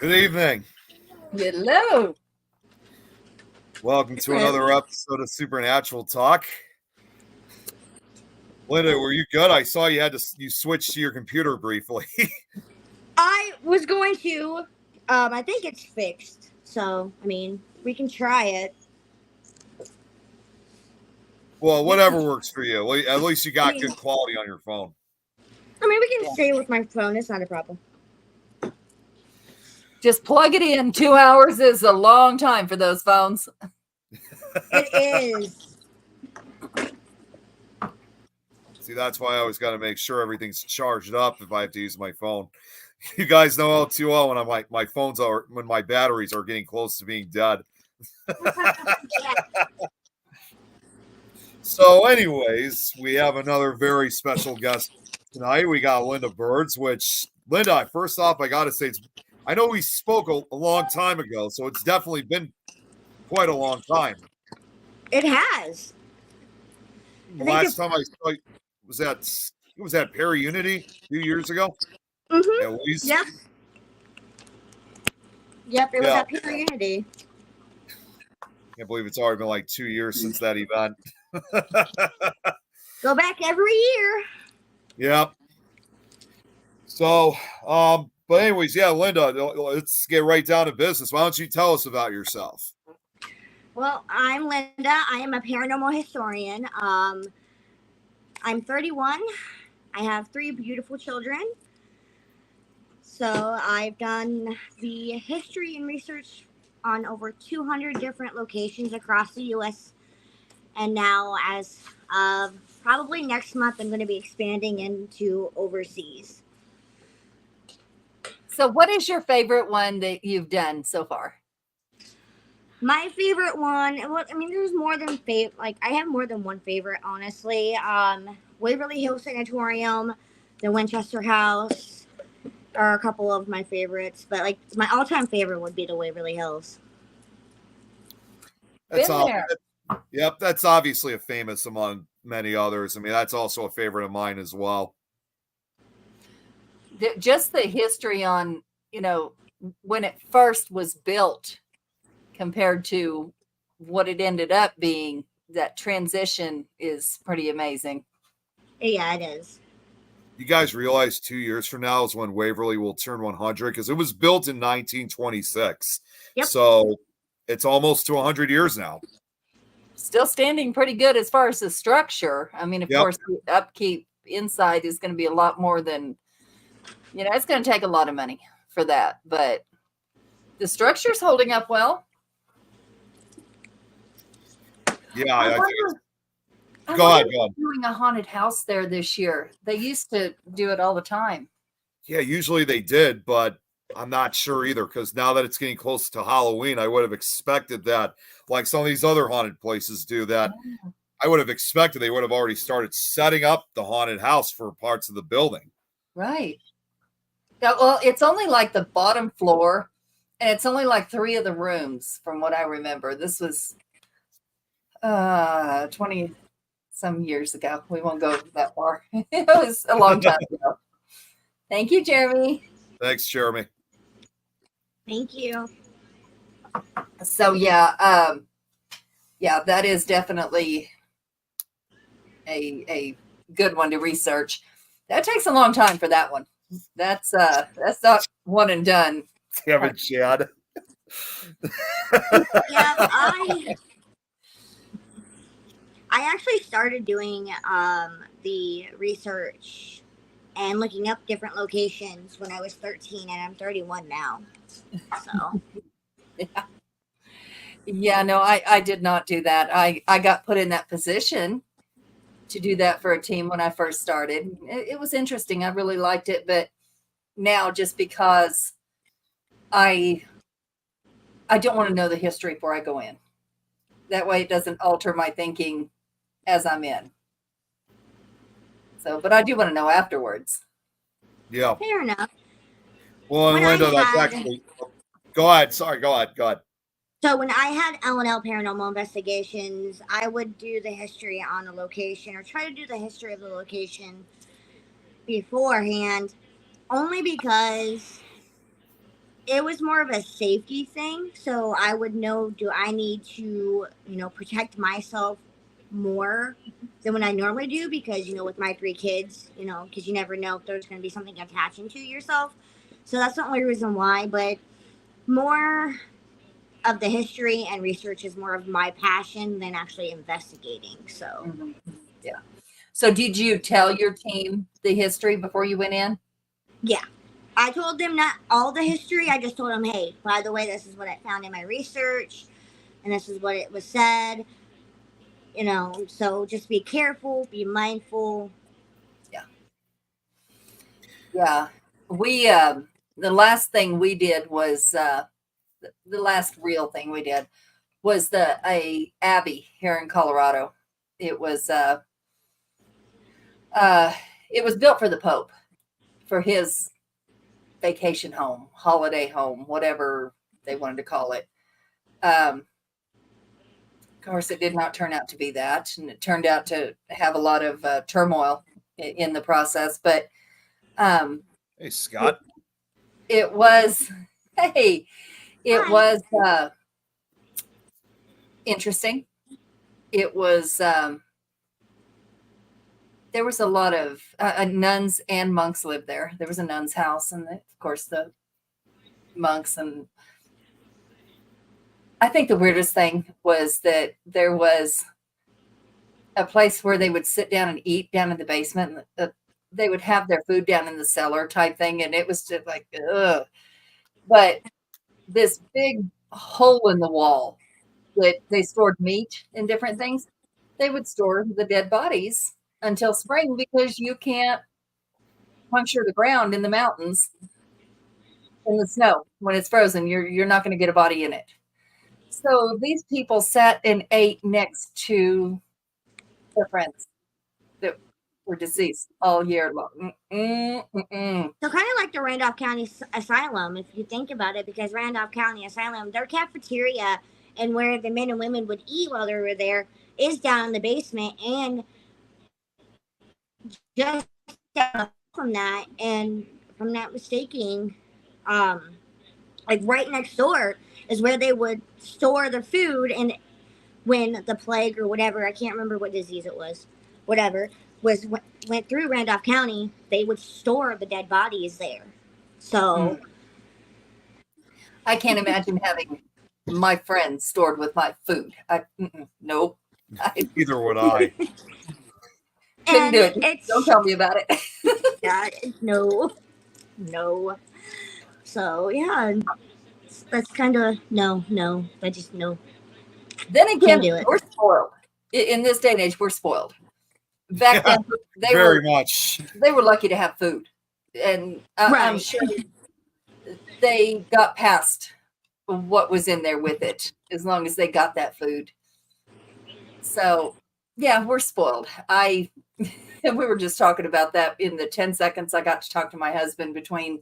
Good evening. Hello. Welcome to another episode of Supernatural Talk. Linda, were you good? I saw you switched to your computer briefly. I was going to. I think it's fixed. So, we can try it. Well, whatever works for you. Well, at least you got good quality on your phone. We can stay with my phone. It's not a problem. Just plug it in. 2 hours is a long time for those phones. It is. See, that's why I always got to make sure everything's charged up if I have to use my phone. You guys know all too well when I'm like when my batteries are getting close to being dead. So, anyways, we have another very special guest tonight. We got Linda Birds, which, Linda, first off, I got to say, I know we spoke a long time ago, so it's definitely been quite a long time. It has. Last time I saw you was at Perry Unity a few years ago. Mm-hmm. At least. Yep, it was at Perry Unity. Can't believe it's already been like 2 years since that event. Go back every year. Yep. So, but anyways, Linda, let's get right down to business. Why don't you tell us about yourself? Well, I'm Linda. I am a paranormal historian. I'm 31. I have 3 beautiful children. So I've done the history and research on over 200 different locations across the U.S. And now, as of probably next month, I'm going to be expanding into overseas. So what is your favorite one that you've done so far? My favorite one, there's more than I have more than one favorite, honestly. Waverly Hills Sanatorium, the Winchester House are a couple of my favorites, but my all-time favorite would be the Waverly Hills. Yep, that's obviously a famous among many others. That's also a favorite of mine as well. Just the history on, when it first was built compared to what it ended up being, that transition is pretty amazing. Yeah, it is. You guys realize 2 years from now is when Waverly will turn 100 because it was built in 1926. Yep. So it's almost to 100 years now. Still standing pretty good as far as the structure. Of course, the upkeep inside is going to be a lot more than, it's going to take a lot of money for that. But the structure's holding up well. Yeah, I think Go ahead. Doing a haunted house there this year. They used to do it all the time. Yeah, usually they did, but I'm not sure either because now that it's getting close to Halloween, I would have expected that, like some of these other haunted places do that. Yeah. I would have expected they would have already started setting up the haunted house for parts of the building. Right. Yeah, well, it's only like the bottom floor, and it's only like 3 of the rooms from what I remember. This was 20 some years ago. We won't go that far. It was a long time ago. Thank you, Jeremy. Thanks, Jeremy. Thank you. So that is definitely a good one to research. That takes a long time for that one. That's not one and done. Damn it, Chad. Yeah, I actually started doing the research and looking up different locations when I was 13, and I'm 31 now. So. Yeah, no, I did not do that. I got put in that position to do that for a team when I first started. It was interesting. I really liked it, but now just because I don't want to know the history before I go in. That way it doesn't alter my thinking as I'm in. So, but I do want to know afterwards. Yeah. Fair enough. Well, Linda, that's actually... Go ahead. Sorry, go ahead. So when I had L&L Paranormal Investigations, I would do the history on the location or try to do the history of the location beforehand, only because it was more of a safety thing. So I would know, do I need to, protect myself more than what I normally do? Because, with my 3 kids, because you never know if there's going to be something attaching to yourself. So that's the only reason why. But more of the history and research is more of my passion than actually investigating. So, Mhm. Yeah. So did you tell your team the history before you went in? yeah. I told them not all the history. I just told them, hey, by the way, this is what I found in my research, and this is what it was said. So just be careful, be mindful. Yeah. We the last thing we did was the last real thing we did was a abbey here in Colorado. It was it was built for the Pope for his vacation home, holiday home, whatever they wanted to call it. Of course, it did not turn out to be that, and it turned out to have a lot of turmoil in the process. But Hey, Scott. it was, hey, it Hi. was interesting. It was there was a lot of nuns and monks lived there. There was a nun's house, and of course the monks. And I think the weirdest thing was that there was a place where they would sit down and eat down in the basement. They would have their food down in the cellar type thing, and it was just like, ugh. But this big hole in the wall that they stored meat and different things, they would store the dead bodies until spring because you can't puncture the ground in the mountains in the snow when it's frozen. You're not going to get a body in it. So these people sat and ate next to their friends that were deceased all year long. So kind of like the Randolph County Asylum, if you think about it, because Randolph County Asylum, their cafeteria and where the men and women would eat while they were there is down in the basement, and just down from that, and if I'm not mistaken, like right next door is where they would store the food, and when the plague or whatever, I can't remember what disease it was, whatever was went through Randolph County, they would store the dead bodies there. So I can't imagine having my friends stored with my food. Nope. Either would I. Couldn't do it. It's Don't tell me about it. yeah, no. So yeah, that's kind of no. I just no. Then again, Can't do it. we're spoiled. In this day and age, we're spoiled. Back Yeah, then, Very much. they were lucky to have food, and I'm Right. sure they got past what was in there with it as long as they got that food. So yeah, we're spoiled. We were just talking about that in the 10 seconds I got to talk to my husband between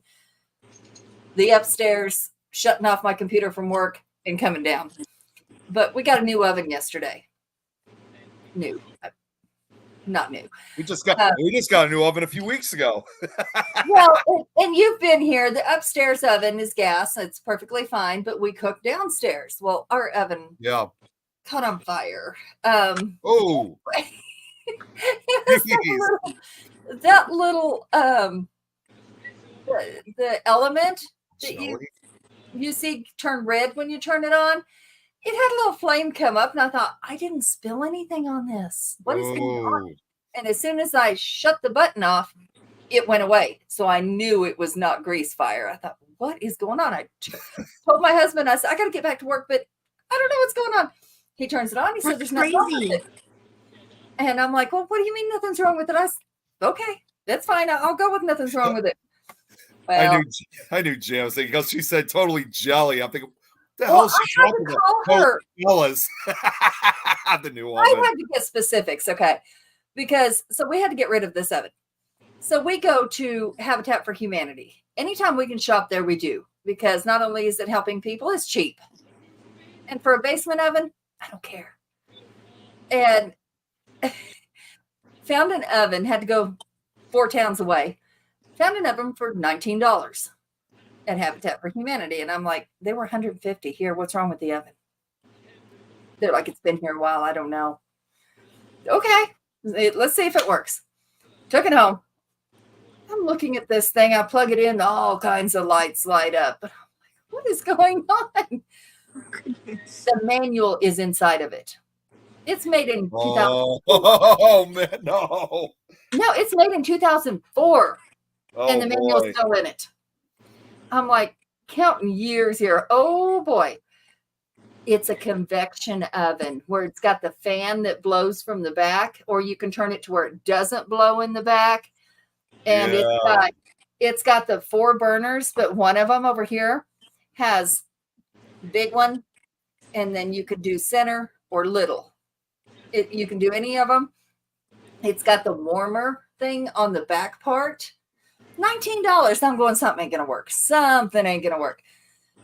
the upstairs, shutting off my computer from work, and coming down. But we got a new oven yesterday. New. Not new. We just got a new oven a few weeks ago. Well, and you've been here. The upstairs oven is gas. It's perfectly fine, but we cook downstairs. Well, our oven Yeah. caught on fire. Oh. It was that little the element that Smelly. you see turn red when you turn it on. It had a little flame come up, and I thought, I didn't spill anything on this. What is going on? Oh. And as soon as I shut the button off, it went away. So I knew it was not grease fire. I thought, what is going on? I told my husband, I said, I got to get back to work, but I don't know what's going on. He turns it on. He said, there's nothing wrong with it. And I'm like, well, what do you mean nothing's wrong with it? I said, okay, that's fine. I'll go with nothing's wrong with it. Well, I knew Jan was thinking because she said totally jelly. I'm thinking, what the well, hell is she I had talking to about? call her. Fellas. The new I oven. had to get specifics, okay? Because so we had to get rid of this oven. So we go to Habitat for Humanity. Anytime we can shop there, we do. Because not only is it helping people, it's cheap. And for a basement oven, I don't care. And found an oven, had to go 4 towns away. Found an oven for $19. at Habitat for Humanity. And I'm like, they were 150 here. What's wrong with the oven? They're like, it's been here a while. I don't know. Okay, let's see if it works. Took it home. I'm looking at this thing. I plug it in. All kinds of lights light up. But I'm like, what is going on? The manual is inside of it. It's made in 2000. Oh man, no. No, it's made in 2004. Oh, And the manual's boy. still in it. I'm like counting years here. Oh boy. It's a convection oven where it's got the fan that blows from the back, or you can turn it to where it doesn't blow in the back. And it's got the 4 burners, but one of them over here has big one, and then you could do center or little. You can do any of them. It's got the warmer thing on the back part. $19. I'm going, something ain't gonna work. Something ain't gonna work.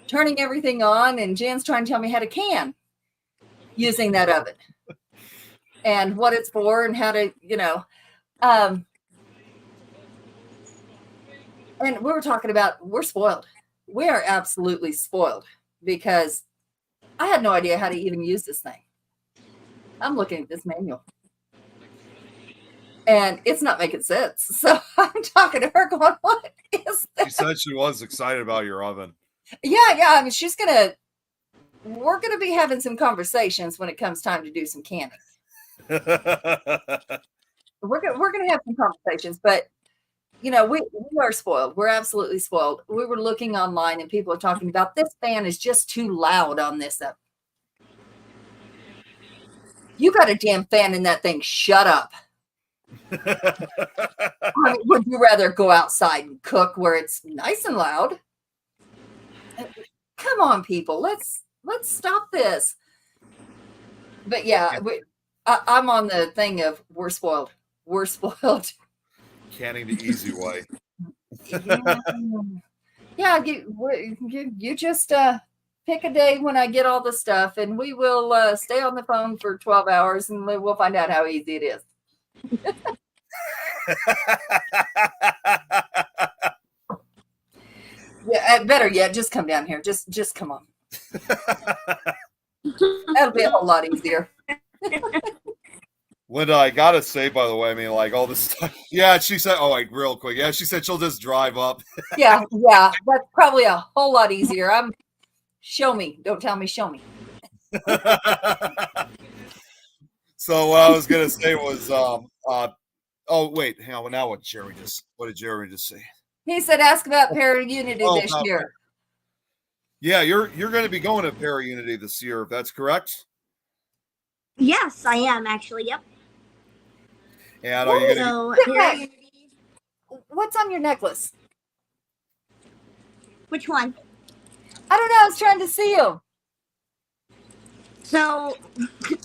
Turning everything on, and Jan's trying to tell me how to can using that oven and what it's for and how to, and we were talking about, we're spoiled. We are absolutely spoiled because I had no idea how to even use this thing. I'm looking at this manual and it's not making sense. So I'm talking to her going, what is this? She said she was excited about your oven. Yeah. I mean, we're going to be having some conversations when it comes time to do some canning. We're going to have some conversations, but we are spoiled. We're absolutely spoiled. We were looking online and people are talking about this fan is just too loud on this. You got a damn fan in that thing. Shut up. Would you rather go outside and cook where it's nice and loud? Come on, people. Let's stop this. But yeah, I'm on the thing of we're spoiled. We're spoiled. Canning the easy way. Yeah, you just pick a day when I get all the stuff, and we will stay on the phone for 12 hours, and we'll find out how easy it is. Yeah, better yet, just come down here. Just come on. That'll be a whole lot easier. Linda, I gotta say, by the way, I mean, like all this stuff. Yeah, she said, oh, like real quick. Yeah, she said she'll just drive up. Yeah, that's probably a whole lot easier. Show me, don't tell me, show me. So what I was gonna say was, oh wait, hang on. Now what did Jeremy just say? He said, ask about Para-Unity this year. Yeah, you're going to be going to Para-Unity this year, if that's correct. Yes, I am actually. Yep. And are you going to? What's on your necklace? Which one? I don't know. I was trying to see you. So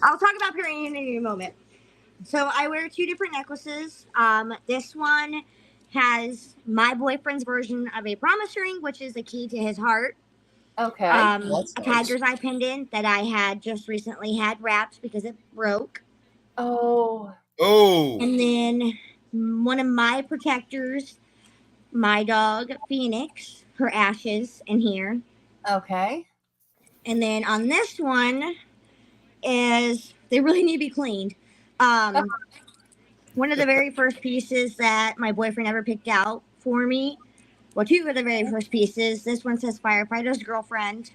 I'll talk about Para-Unity in a moment. So I wear 2 different necklaces. This one has my boyfriend's version of a promise ring, which is the key to his heart. Okay. A tiger's eye pendant that I had just recently had wrapped because it broke. Oh. And then one of my protectors, my dog Phoenix, her ashes in here. Okay. And then on this one is they really need to be cleaned. One of the very first pieces that my boyfriend ever picked out for me. Well, 2 of the very first pieces. This one says firefighter's girlfriend,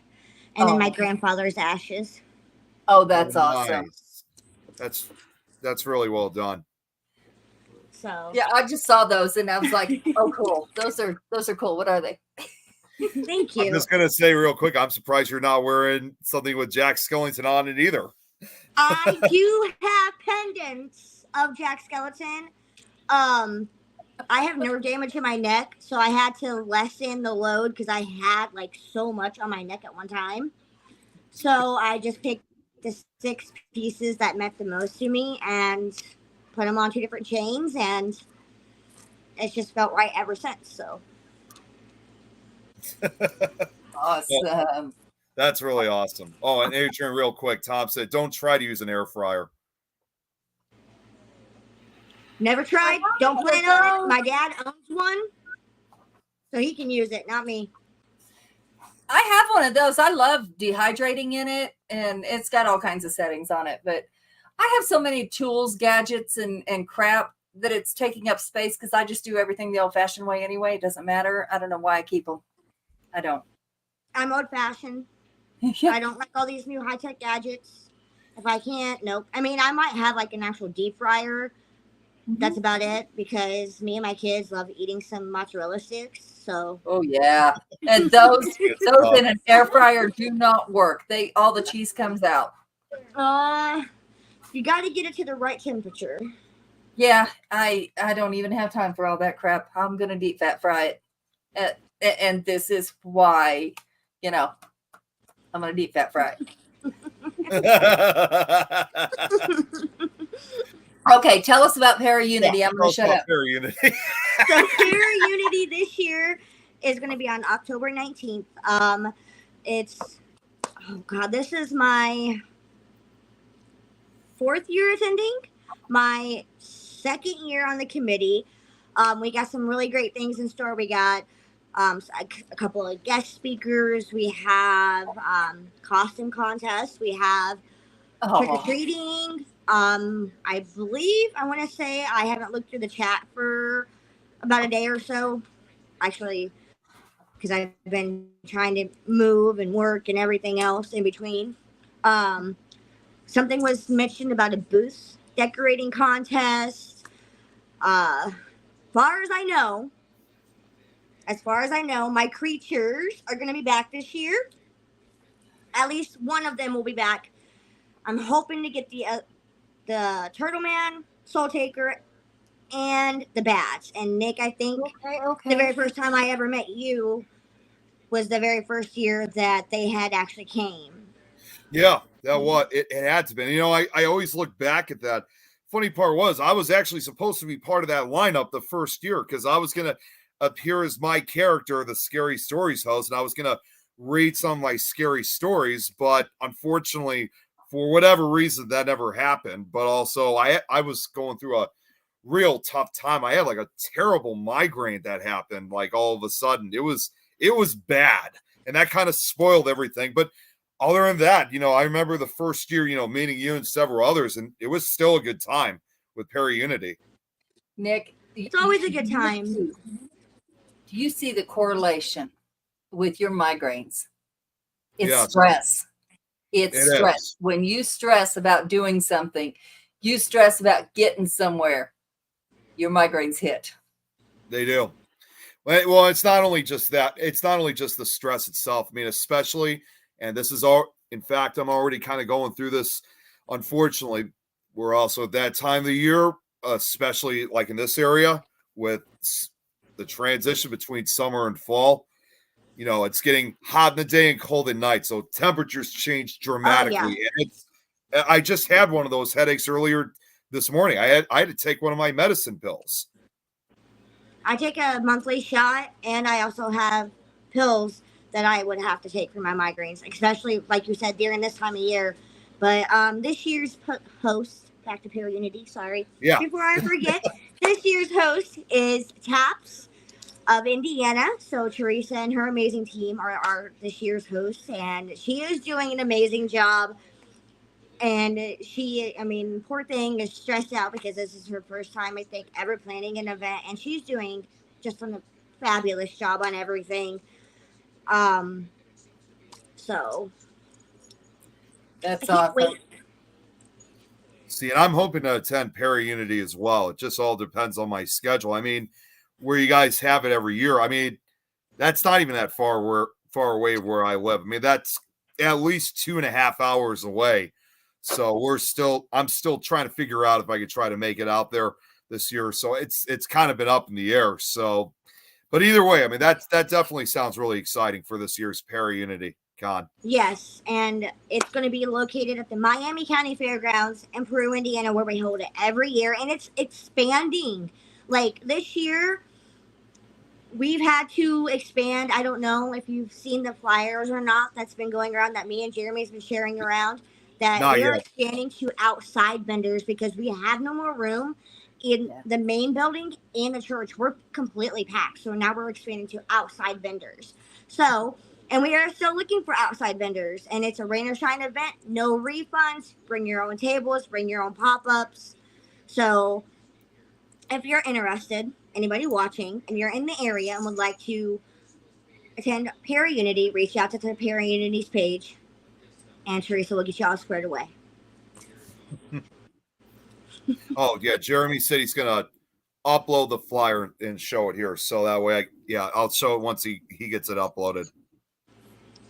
and then my grandfather's ashes. Oh, that's awesome. Nice. That's really well done. So yeah, I just saw those and I was like, oh, cool. Those are cool. What are they? Thank you. I'm just gonna say real quick, I'm surprised you're not wearing something with Jack Skellington on it either. I do have pendants of Jack Skellington. I have nerve damage in my neck, so I had to lessen the load because I had like so much on my neck at one time. So I just picked the 6 pieces that meant the most to me and put them on 2 different chains, and it's just felt right ever since. So awesome. That's really awesome. Oh, and Adrian, real quick, Tom said, don't try to use an air fryer. Never tried. Don't plan on it. My dad owns one, so he can use it, not me. I have one of those. I love dehydrating in it, and it's got all kinds of settings on it. But I have so many tools, gadgets, and crap that it's taking up space because I just do everything the old-fashioned way anyway. It doesn't matter. I don't know why I keep them. I don't. I'm old fashioned. I don't like all these new high tech gadgets. If I can't, nope. I mean, I might have like an actual deep fryer. That's about it because me and my kids love eating some mozzarella sticks. So Oh yeah, and those in an air fryer do not work. All the cheese comes out. you got to get it to the right temperature. Yeah, I don't even have time for all that crap. I'm gonna deep fat fry it, and this is why, I'm gonna deep fat fry it. Okay, tell us about Para-Unity. I'm gonna shut up. Para-Unity. So Para-Unity this year is going to be on October 19th. This is my 4th year attending, my 2nd year on the committee. We got some really great things in store. We got a couple of guest speakers. We have costume contests. We have trick-or-treating. I believe, I want to say, I haven't looked through the chat for about a day or so, actually, because I've been trying to move and work and everything else in between. Something was mentioned about a booth decorating contest. As far as I know, my creatures are going to be back this year. At least one of them will be back. I'm hoping to get the Turtle Man, Soul Taker, and the Bats. And Nick, I think the very first time I ever met you was the very first year that they had actually came. Yeah, that was it had to be. I always look back at that. Funny part was I was actually supposed to be part of that lineup the first year because I was gonna appear as my character, the Scary Stories host, and I was gonna read some of my scary stories, but unfortunately, for whatever reason, that never happened. But also, I was going through a real tough time. I had like a terrible migraine that happened. Like all of a sudden, it was bad, and that kind of spoiled everything. But other than that, I remember the first year, meeting you and several others, and it was still a good time with Para-Unity. Nick, it's always a good time. Do you see the correlation with your migraines? It's stress. It's stress. Is. When you stress about doing something, you stress about getting somewhere, your migraines hit. They do. Well, it's not only just that. It's not only just the stress itself. I mean, especially, and this is all, in fact, I'm already kind of going through this. Unfortunately, we're also at that time of the year, especially like in this area with the transition between summer and fall. It's getting hot in the day and cold at night, so temperatures change dramatically. And I just had one of those headaches earlier this morning. I had to take one of my medicine pills. I take a monthly shot, and I also have pills that I would have to take for my migraines, especially like you said during this time of year. But this year's host, back to Para-Unity, sorry. Yeah. Before I forget, this year's host is Taps of Indiana. So Teresa and her amazing team are this year's hosts, and she is doing an amazing job. And poor thing is stressed out because this is her first time, I think, ever planning an event, and she's doing just a fabulous job on everything. So that's awesome. See, and I'm hoping to attend Para-Unity as well. It just all depends on my schedule. I mean, where you guys have it every year. I mean, that's not even that far away where I live. I mean, that's at least 2.5 hours away. So I'm still trying to figure out if I could try to make it out there this year. So it's kind of been up in the air. So, but either way, I mean, that definitely sounds really exciting for this year's Para-Unity Con. Yes, and it's going to be located at the Miami County Fairgrounds in Peru, Indiana, where we hold it every year, and it's expanding. Like this year, we've had to expand. I don't know if you've seen the flyers or not that's been going around that me and Jeremy's been sharing around, that we're expanding to outside vendors because we have no more room in the main building and the church. We're completely packed. So now we're expanding to outside vendors. So And we are still looking for outside vendors. And it's a rain or shine event. No refunds. Bring your own tables. Bring your own pop-ups. So if you're interested, anybody watching, and you're in the area and would like to attend Perry Unity, reach out to the Perry Unity's page. And Teresa will get you all squared away. Oh yeah, Jeremy said he's gonna upload the flyer and show it here, so that way, I'll show it once he gets it uploaded.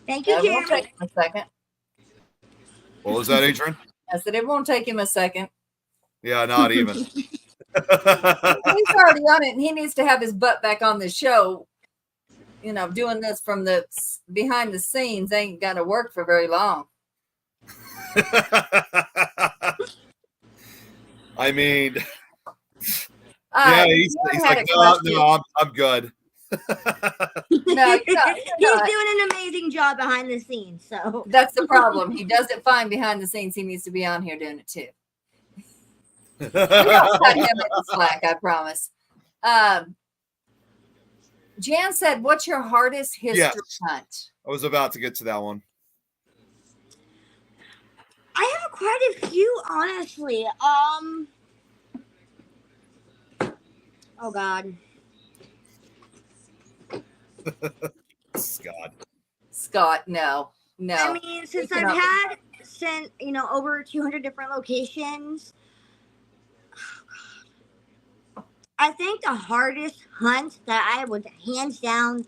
Thank you, It won't Jeremy. take him a second. What was that, Adrian? I said it won't take him a second. Yeah, not even. He's already on it, and he needs to have his butt back on the show. You know, doing this from the behind the scenes ain't got to work for very long. I mean, yeah, he's had like, a no, question. I'm good. No, you're not. He's doing an amazing job behind the scenes. So That's the problem. He does it fine behind the scenes. He needs to be on here doing it too. We don't cut him in the slack, I promise. Jan said, "What's your hardest history Yes. hunt?" I was about to get to that one. I have quite a few, honestly. Oh God. Scott, no. I mean, since We I've cannot- had over 200 different locations, I think the hardest hunt that I would hands down,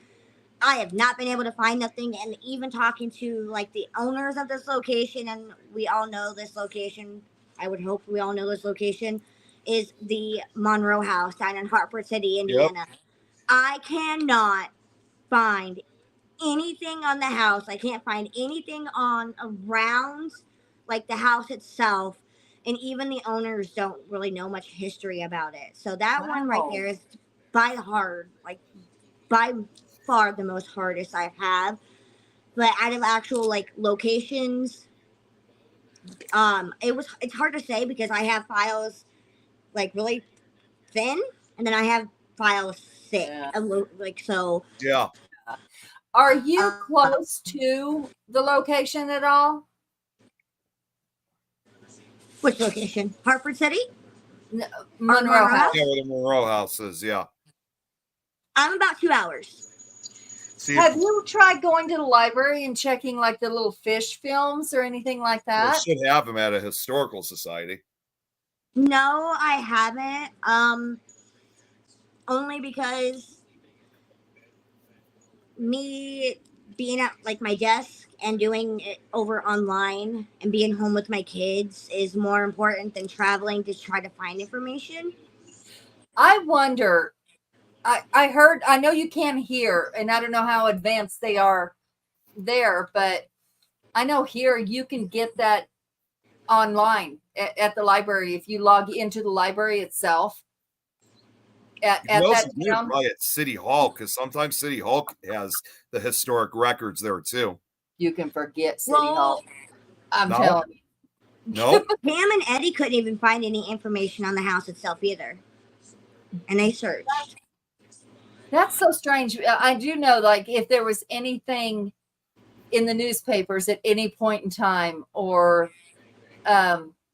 I have not been able to find nothing. And even talking to like the owners of this location, and we all know this location. I would hope we all know this location is the Monroe House down in Hartford City, Indiana. I cannot find anything on the house. I can't find anything on around like the house itself, and even the owners don't really know much history about it. So that one right Wow. there is by far the most hardest I have. But out of actual like locations, it's hard to say because I have files like really thin, and then I have files thick, Yeah. so. Yeah. Are you close to the location at all? Which location? Hartford City? Monroe Monroe House. Yeah, where the Monroe House is, yeah. I'm about 2 hours. See, Have you tried going to the library and checking like the little fish films or anything like we that? should have them at a historical society. No, I haven't. Only because me being at like my desk and doing it over online and being home with my kids is more important than traveling to try to find information. I wonder. I know you can hear, and I don't know how advanced they are there, but I know here you can get that online at the library if you log into the library itself. At You can also that do it town. probably at City Hall, because sometimes City Hall has the historic records there too. You can forget City Well, Hall. I'm no. telling you. Nope. Pam and Eddie couldn't even find any information on the house itself either. And they searched. That's so strange. I do know, like, if there was anything in the newspapers at any point in time, or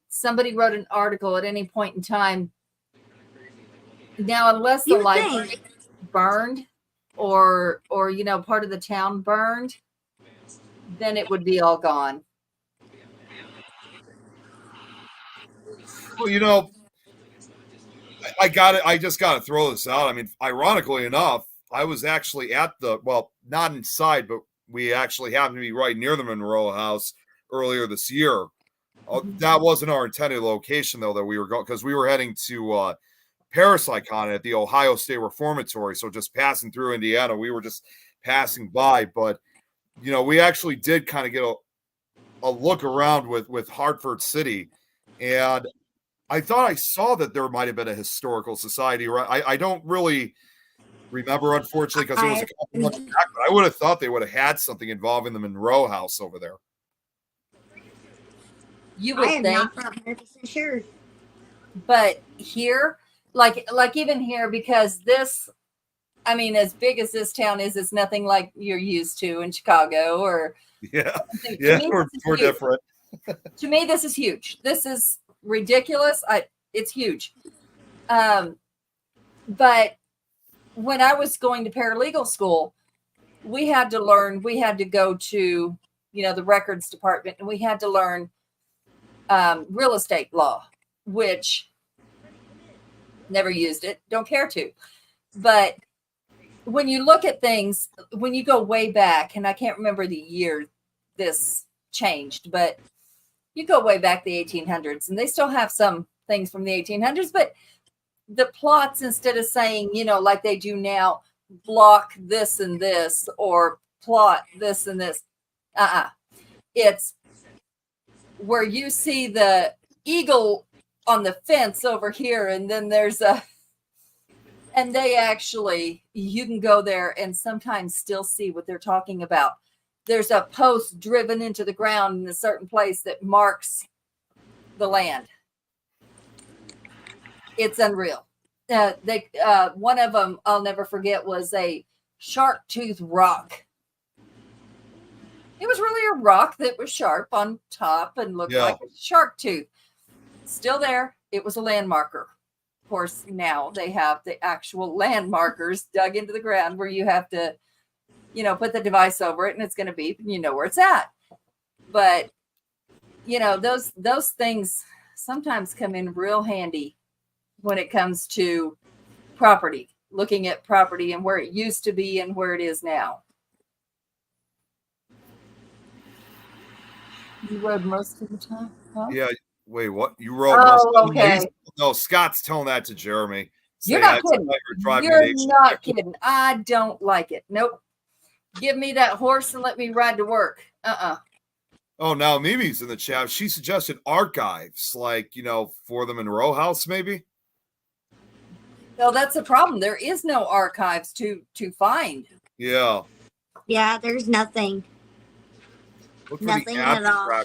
somebody wrote an article at any point in time. Now, unless the You library think. burned or part of the town burned, then it would be all gone. Well, I just got to throw this out. I mean, ironically enough, I was actually at not inside, but we actually happened to be right near the Monroe House earlier this year. That wasn't our intended location, though, that we were going, because we were heading to Parapsychon at the Ohio State Reformatory. So just passing through Indiana, we were just passing by. But, we actually did kind of get a look around with Hartford City. And I thought I saw that there might have been a historical society. Right? I don't really remember, unfortunately, because it was a couple months back, but I would have thought they would have had something involving the Monroe House over there. You I would am think, not 100% sure. but here, like even here, because this I mean, as big as this town is, it's nothing like you're used to in Chicago or Yeah. something. Yeah. Me, We're different. to me, this is huge. This is ridiculous. It's huge. But when I was going to paralegal school, we had to go to, the records department, and we had to learn real estate law, which never used it, don't care to. But when you look at things, when you go way back, and I can't remember the year this changed, but you go way back the 1800s, and they still have some things from the 1800s, but the plots, instead of saying, like they do now, block this and this or plot this and this, it's where you see the eagle on the fence over here, and then and they actually, you can go there and sometimes still see what they're talking about. There's a post driven into the ground in a certain place that marks the land. It's unreal. One of them I'll never forget was a shark tooth rock. It was really a rock that was sharp on top and looked like a shark tooth. Still there. It was a landmarker. Of course, now they have the actual landmarkers dug into the ground where you have to, put the device over it and it's going to beep and you know where it's at. But, those things sometimes come in real handy when it comes to property, looking at property and where it used to be and where it is now. You rode most of the time? Huh? Yeah. Wait, what? You rode most of the okay. No, Scott's telling that to Jeremy. You're not kidding. You're not kidding. I don't like it. Nope. Give me that horse and let me ride to work. Oh, now Mimi's in the chat. She suggested archives, like, for the Monroe House, maybe. No, that's the problem. There is no archives to find. Yeah. Yeah, there's nothing. Nothing at all.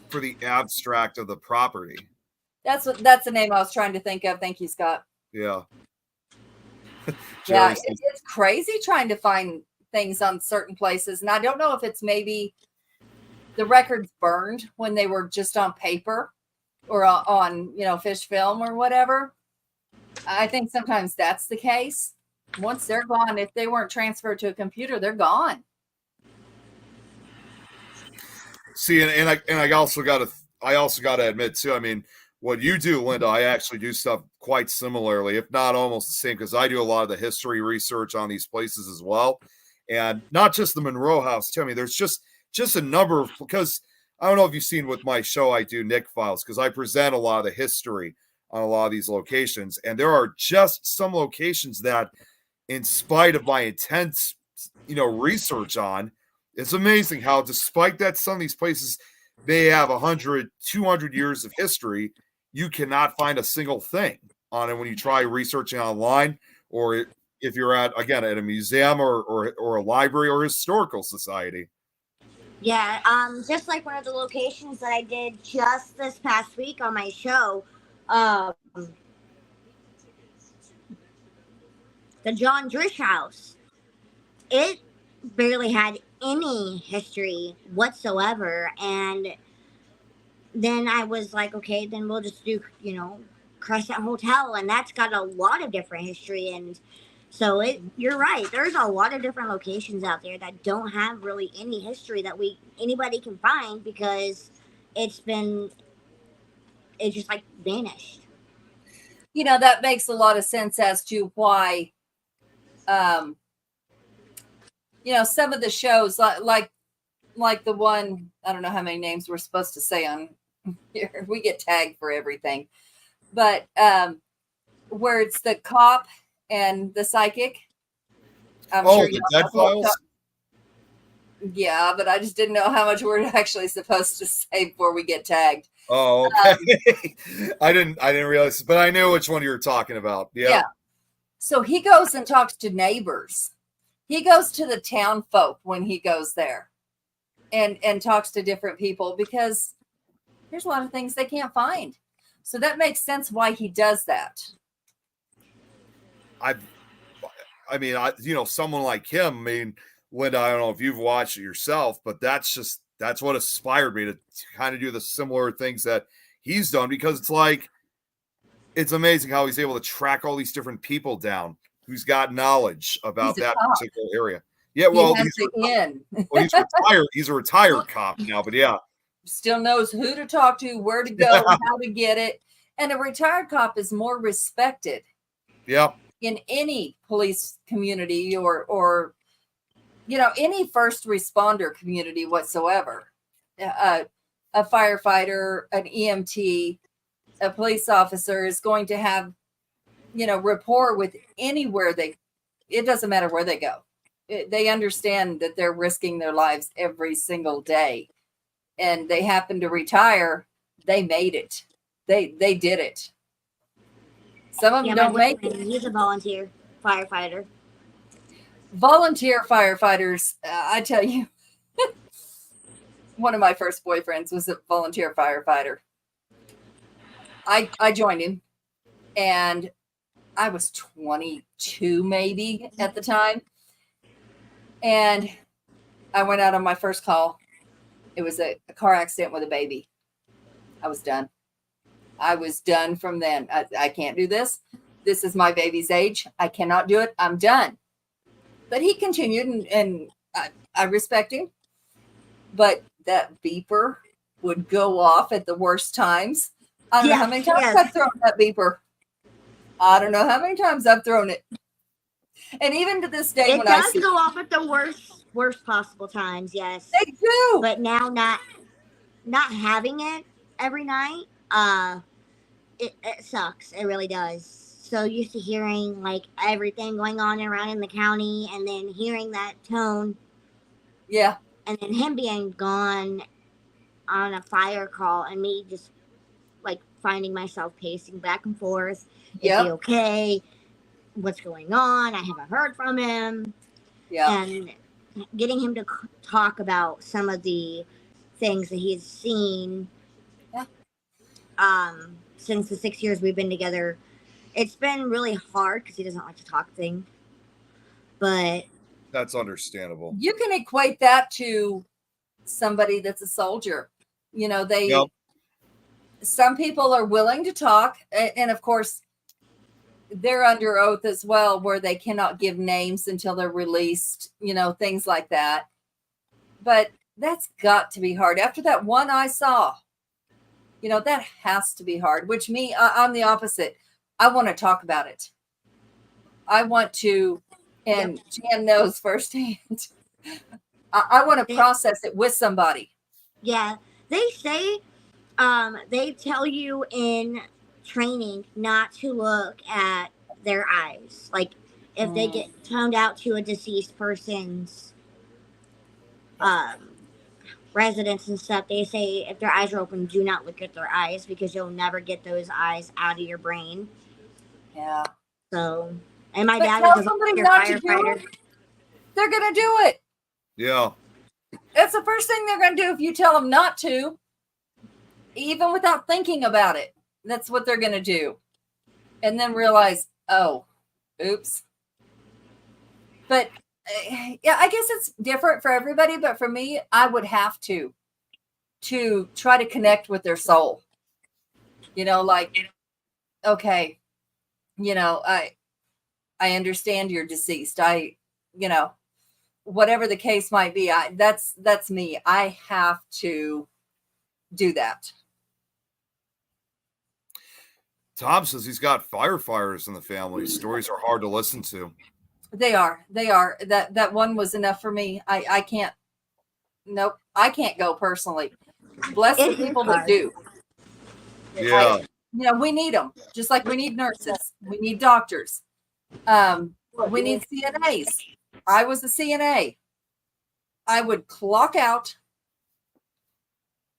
For the abstract of the property. That's the name I was trying to think of. Thank you, Scott. Yeah. Yeah, it's crazy trying to find things on certain places. And I don't know if it's maybe the records burned when they were just on paper or on, fish film or whatever. I think sometimes that's the case. Once they're gone, if they weren't transferred to a computer, they're gone. See, and I also got to admit too. I mean, what you do, Linda, I actually do stuff quite similarly, if not almost the same, because I do a lot of the history research on these places as well, and not just the Monroe House too. I mean, there's just a number of, because I don't know if you've seen with my show, I do Nick Files, because I present a lot of the history on a lot of these locations, and there are just some locations that, in spite of my intense, research on. It's amazing how, despite that, some of these places, they have 100, 200 years of history. You cannot find a single thing on it when you try researching online, or if you're at a museum or a library or historical society. Yeah, just like one of the locations that I did just this past week on my show, the John Drish House. It barely had any history whatsoever, and then I was like, okay, then we'll just do Crescent Hotel, and that's got a lot of different history. And so you're right, there's a lot of different locations out there that don't have really any history that anybody can find, because it's just like vanished. That makes a lot of sense as to why some of the shows like the one, I don't know how many names we're supposed to say on here. We get tagged for everything. But where it's the cop and the psychic. The Dead Files? Yeah, but I just didn't know how much we're actually supposed to say before we get tagged. Oh, okay. I didn't realize, but I knew which one you were talking about. Yeah. So he goes and talks to neighbors. He goes to the town folk when he goes there and talks to different people, because there's a lot of things they can't find. So that makes sense why he does that. I mean, someone like him, I mean, Linda, I don't know if you've watched it yourself, but that's what inspired me to kind of do the similar things that he's done, because it's like, it's amazing how he's able to track all these different people down who's got knowledge about that particular area. Yeah, well, he's retired. He's a retired cop now, but yeah. Still knows who to talk to, where to go, how to get it. And a retired cop is more respected. Yeah. In any police community or any first responder community whatsoever. A firefighter, an EMT, a police officer is going to have, rapport with anywhere it doesn't matter where they go. They understand that they're risking their lives every single day. And they happen to retire, they made it. They did it. Some of them don't make it. He's a volunteer firefighter. Volunteer firefighters, I tell you, one of my first boyfriends was a volunteer firefighter. I joined him, and I was 22 maybe at the time. And I went out on my first call. It was a car accident with a baby. I was done. I was done from then. I can't do this. This is my baby's age. I cannot do it. I'm done. But he continued, and I respect him. But that beeper would go off at the worst times. I don't know how many times I've thrown that beeper. I don't know how many times I've thrown it. And even to this day, it does go off at the worst possible times. Yes, they do. But now, not having it every night, it sucks. It really does. So used to hearing like everything going on around in the county, and then hearing that tone. Yeah. And then him being gone on a fire call, and me just like finding myself pacing back and forth. Is he okay? What's going on? I haven't heard from him. Yeah. And getting him to talk about some of the things that he's seen since the 6 years we've been together, it's been really hard because he doesn't like to talk things. But that's understandable. You can equate that to somebody that's a soldier. Some people are willing to talk, and of course, they're under oath as well, where they cannot give names until they're released, things like that. But that's got to be hard. After that one I saw, that has to be hard, which I'm the opposite. I want to talk about it. I want to, and Jan knows firsthand, I want to process it with somebody. Yeah. They say, they tell you in training not to look at their eyes. Like if they get toned out to a deceased person's residence and stuff, they say if their eyes are open, do not look at their eyes, because you'll never get those eyes out of your brain. Yeah. So, and my dad tell was somebody a not to do firefighter. it, they're gonna do it. Yeah. That's the first thing they're gonna do if you tell them not to, even without thinking about it. That's what they're going to do. And then realize, oh, oops. But I guess it's different for everybody. But for me, I would have to try to connect with their soul. Like, okay, I understand you're deceased. Whatever the case might be, that's me. I have to do that. Tom says he's got firefighters in the family. Stories are hard to listen to. They are. That one was enough for me. I can't. Nope. I can't go personally. Bless the people that do. Yeah. We need them. Just like we need nurses. We need doctors. We need CNAs. I was a CNA. I would clock out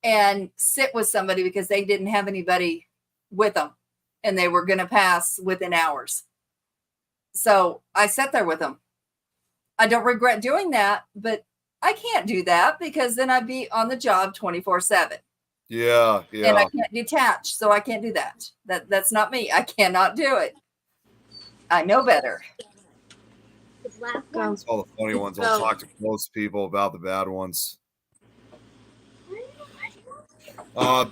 and sit with somebody because they didn't have anybody with them, and they were going to pass within hours. So I sat there with them. I don't regret doing that, but I can't do that because then I'd be on the job 24/7. Yeah. And I can't detach, so I can't do that. That's not me. I cannot do it. I know better. Last one. It's all the funny ones. I'll talk to most people about the bad ones.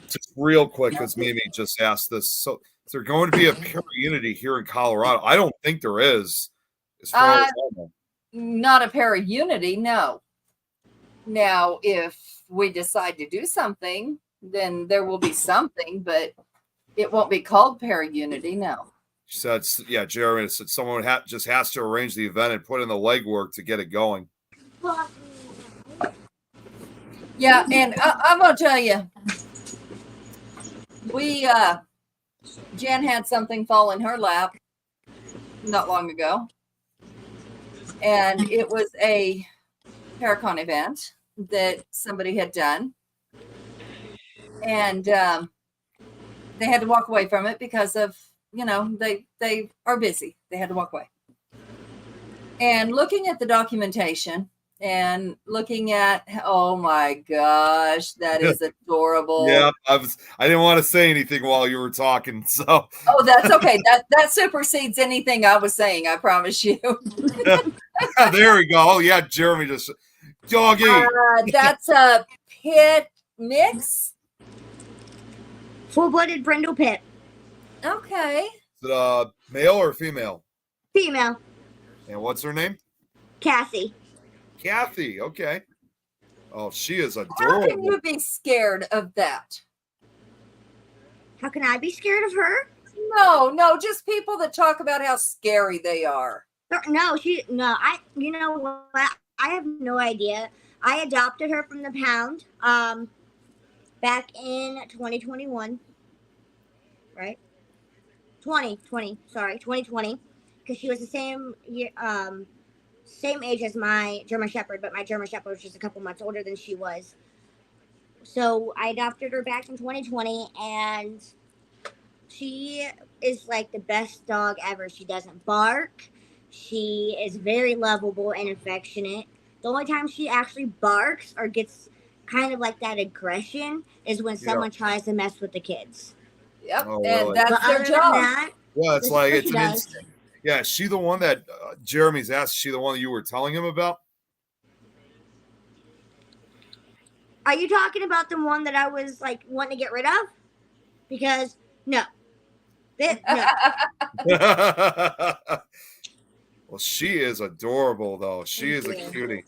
Just real quick, because Mimi just asked this. So is there going to be a para-unity here in Colorado? I don't think there is. As far as I know. Not a para-unity, no. Now, if we decide to do something, then there will be something, but it won't be called para-unity, no. She said, yeah, Jeremy said someone just has to arrange the event and put in the legwork to get it going. Yeah, and I'm going to tell you, Jen had something fall in her lap not long ago, and it was a Paracon event that somebody had done, and they had to walk away from it because of, they are busy. They had to walk away. And looking at the documentation and looking at, oh my gosh, that is adorable. Yeah, I didn't want to say anything while you were talking, so. Oh, that's okay. That supersedes anything I was saying, I promise you. There we go. Oh yeah, Jeremy just doggy. That's a pit mix. Full-blooded brindle pit. Okay. Is it male or female? Female. And what's her name? Cassie. Kathy. Okay. Oh, she is How adorable. can you be scared of that? How can I be scared of her? No, just people that talk about how scary they are. You know what? I have no idea. I adopted her from the pound back in 2021, right? 2020, because she was the same year, same age as my German Shepherd, but my German Shepherd was just a couple months older than she was. So I adopted her back in 2020, and she is like the best dog ever. She doesn't bark. She is very lovable and affectionate. The only time she actually barks or gets kind of like that aggression is when someone tries to mess with the kids. Yep, Oh, and really? that's their job. Yeah, it's like it's an does. instinct. Yeah, is she the one that Jeremy's asked? Is she the one that you were telling him about? Are you talking about the one that I was like wanting to get rid of? Because no. No. Well, she is adorable, though. She is a cutie.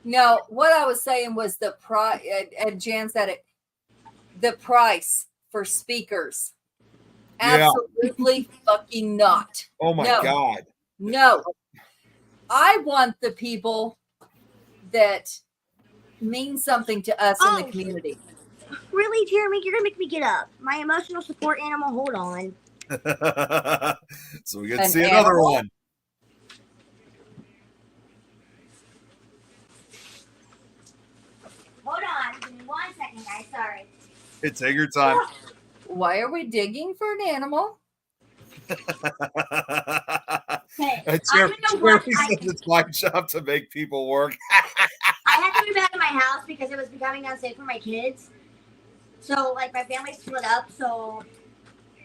No, what I was saying was the price, and Jan said it, the price for speakers. Yeah. Absolutely fucking not. Oh my God. No. I want the people that mean something to us in the community. Really, Jeremy? You're going to make me get up. My emotional support animal, hold on. So we get to see another one. Hold on. Give me 1 second, guys. Sorry. Hey, take your time. Why are we digging for an animal? Okay. Jeremy said it's my job to make people work. I had to move out of my house because it was becoming unsafe for my kids. So, like, my family split up. So,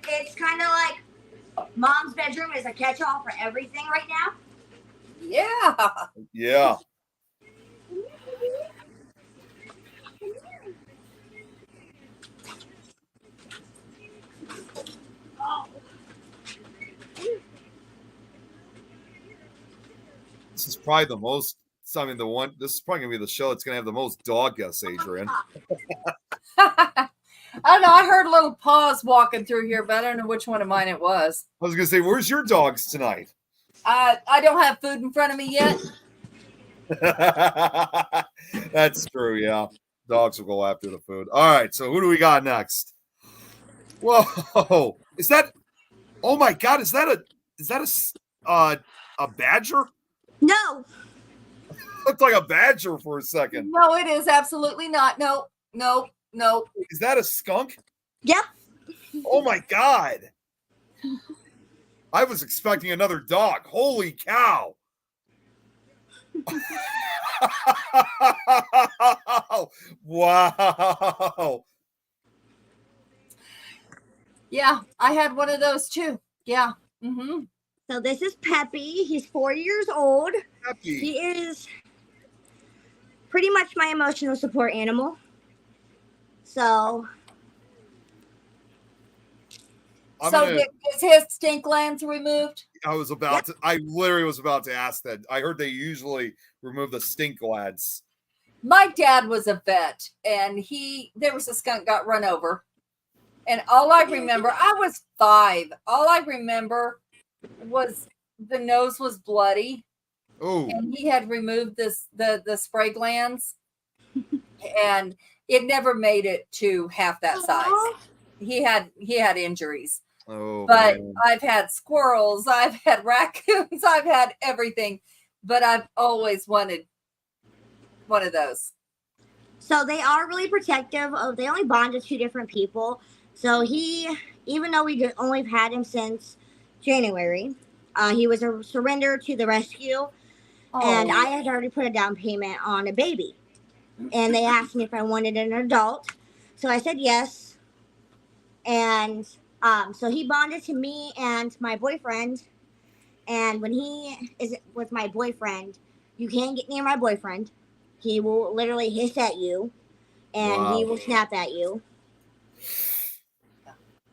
it's kind of like mom's bedroom is a catch-all for everything right now. Yeah. Yeah. This is probably the most. This is probably gonna be the show that's gonna have the most dog guests, Adrian. I don't know. I heard a little pause walking through here, but I don't know which one of mine it was. I was gonna say, where's your dogs tonight? I don't have food in front of me yet. That's true. Yeah, dogs will go after the food. All right. So who do we got next? Whoa! Is that? Oh my God! Is that a badger? No. Looked like a badger for a second. No, it is absolutely not. No. Is that a skunk? Yep. Oh my God! I was expecting another dog. Holy cow! Wow! Yeah, I had one of those too. Yeah. Mm-hmm. So this is Peppy. He's 4 years old. Happy. He is pretty much my emotional support animal. So is his stink glands removed? I literally was about to ask that. I heard they usually remove the stink glands. My dad was a vet, and there was a skunk got run over. And all I remember, I was 5. All I remember was the nose was bloody. Oh. And he had removed the spray glands, and it never made it to half that size. He had injuries. Oh, but man. I've had squirrels, I've had raccoons, I've had everything, but I've always wanted one of those. So they are really protective. They only bond to 2 different people. So even though we only had him since January, he was a surrender to the rescue. And I had already put a down payment on a baby. And they asked me if I wanted an adult. So I said yes. And so he bonded to me and my boyfriend. And when he is with my boyfriend, you can't get near my boyfriend. He will literally hiss at you. And he will snap at you.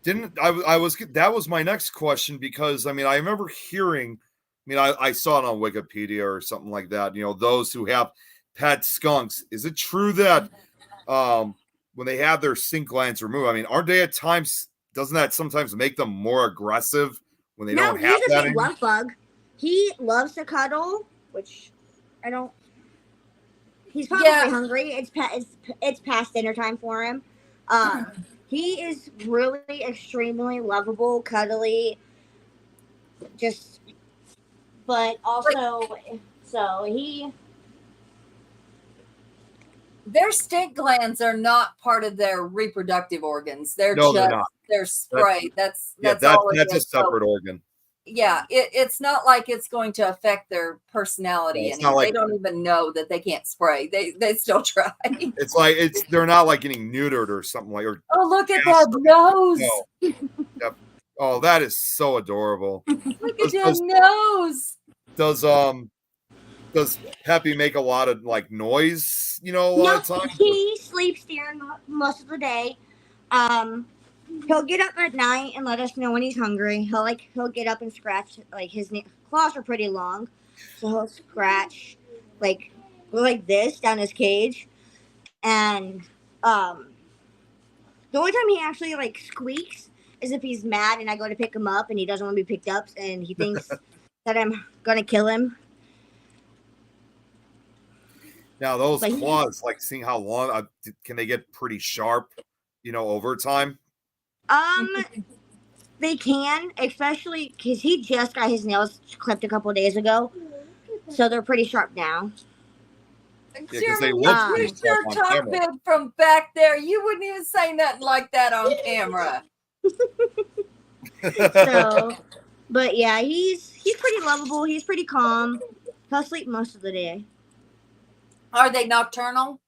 That was my next question, because I remember hearing, I saw it on Wikipedia or something like that, those who have pet skunks, is it true that when they have their stink glands removed, aren't they at times, doesn't that sometimes make them more aggressive when they don't have that? No, he's a big love bug. He loves to cuddle, which I don't. He's probably hungry. It's past dinner time for him. He is really extremely lovable, cuddly, but also, their stink glands are not part of their reproductive organs. They're they're spray. That's all. That's a separate organ. Yeah, it's not like it's going to affect their personality. They don't even know that they can't spray. They still try. It's like they're not like getting neutered or something like. Oh, look at that nose! No. Yep. Oh, that is so adorable. Look at that nose. Does Peppy make a lot of noise? A lot of times. He sleeps during most of the day. He'll get up at night and let us know when he's hungry. He'll get up and scratch, his claws are pretty long, so he'll scratch like this down his cage. And the only time he actually squeaks is if he's mad and I go to pick him up and he doesn't want to be picked up and he thinks that I'm gonna kill him. Now those claws, seeing how long can they get pretty sharp, over time? They can, especially because he just got his nails clipped a couple of days ago, so they're pretty sharp now. Jeremy, you sure talk big from back there. You wouldn't even say nothing like that on camera. But yeah, he's pretty lovable. He's pretty calm. He'll sleep most of the day. Are they nocturnal?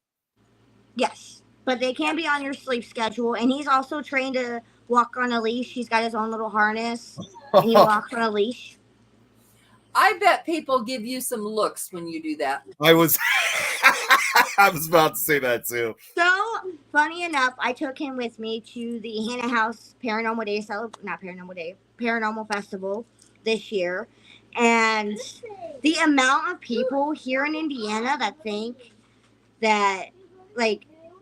Yes, but they can be on your sleep schedule. And he's also trained to walk on a leash. He's got his own little harness. And he walks on a leash. I bet people give you some looks when you do that. I was about to say that too. So, funny enough, I took him with me to the Hannah House Paranormal Festival this year. And the amount of people here in Indiana that think that,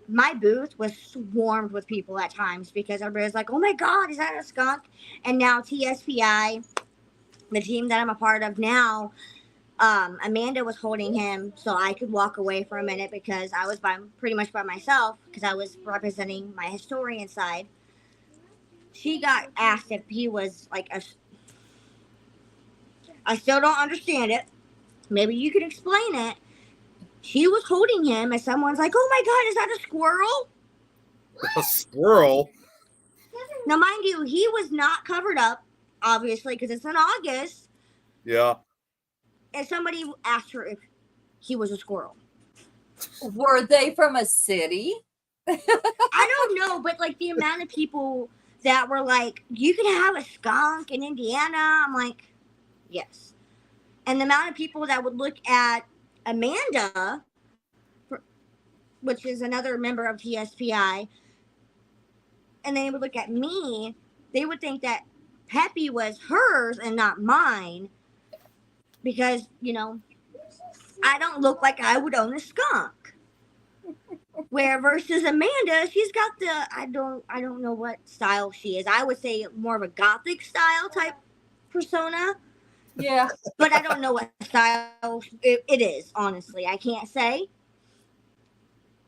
my booth was swarmed with people at times because everybody was like, oh my God, is that a skunk? And now TSPI, the team that I'm a part of now, Amanda was holding him so I could walk away for a minute because I was pretty much by myself because I was representing my historian side. She got asked if he was I still don't understand it. Maybe you could explain it. She was holding him and someone's like, oh my God, is that a squirrel? A squirrel? Now, mind you, he was not covered up, obviously, because it's in August. Yeah. And somebody asked her if he was a squirrel. Were they from a city? I don't know, but the amount of people that were like, you can have a skunk in Indiana. I'm like, Yes. And the amount of people that would look at Amanda, which is another member of TSPI, and they would look at me, they would think that Peppy was hers and not mine because, you know, I don't look like I would own a skunk. Where versus Amanda, she's got the I don't know what style she is. I would say more of a gothic style type persona, Yeah. but I don't know what style it is. Honestly, I can't say.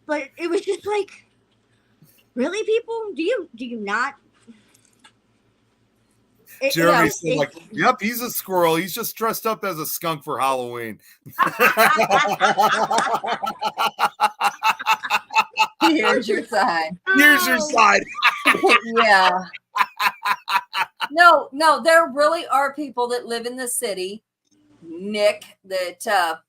But it was just like, really, people? Do you not? Jeremy said, like, yep, he's a squirrel. He's just dressed up as a skunk for Halloween. Here's your side. Here's your side. Yeah. No, there really are people that live in the city, Nick, that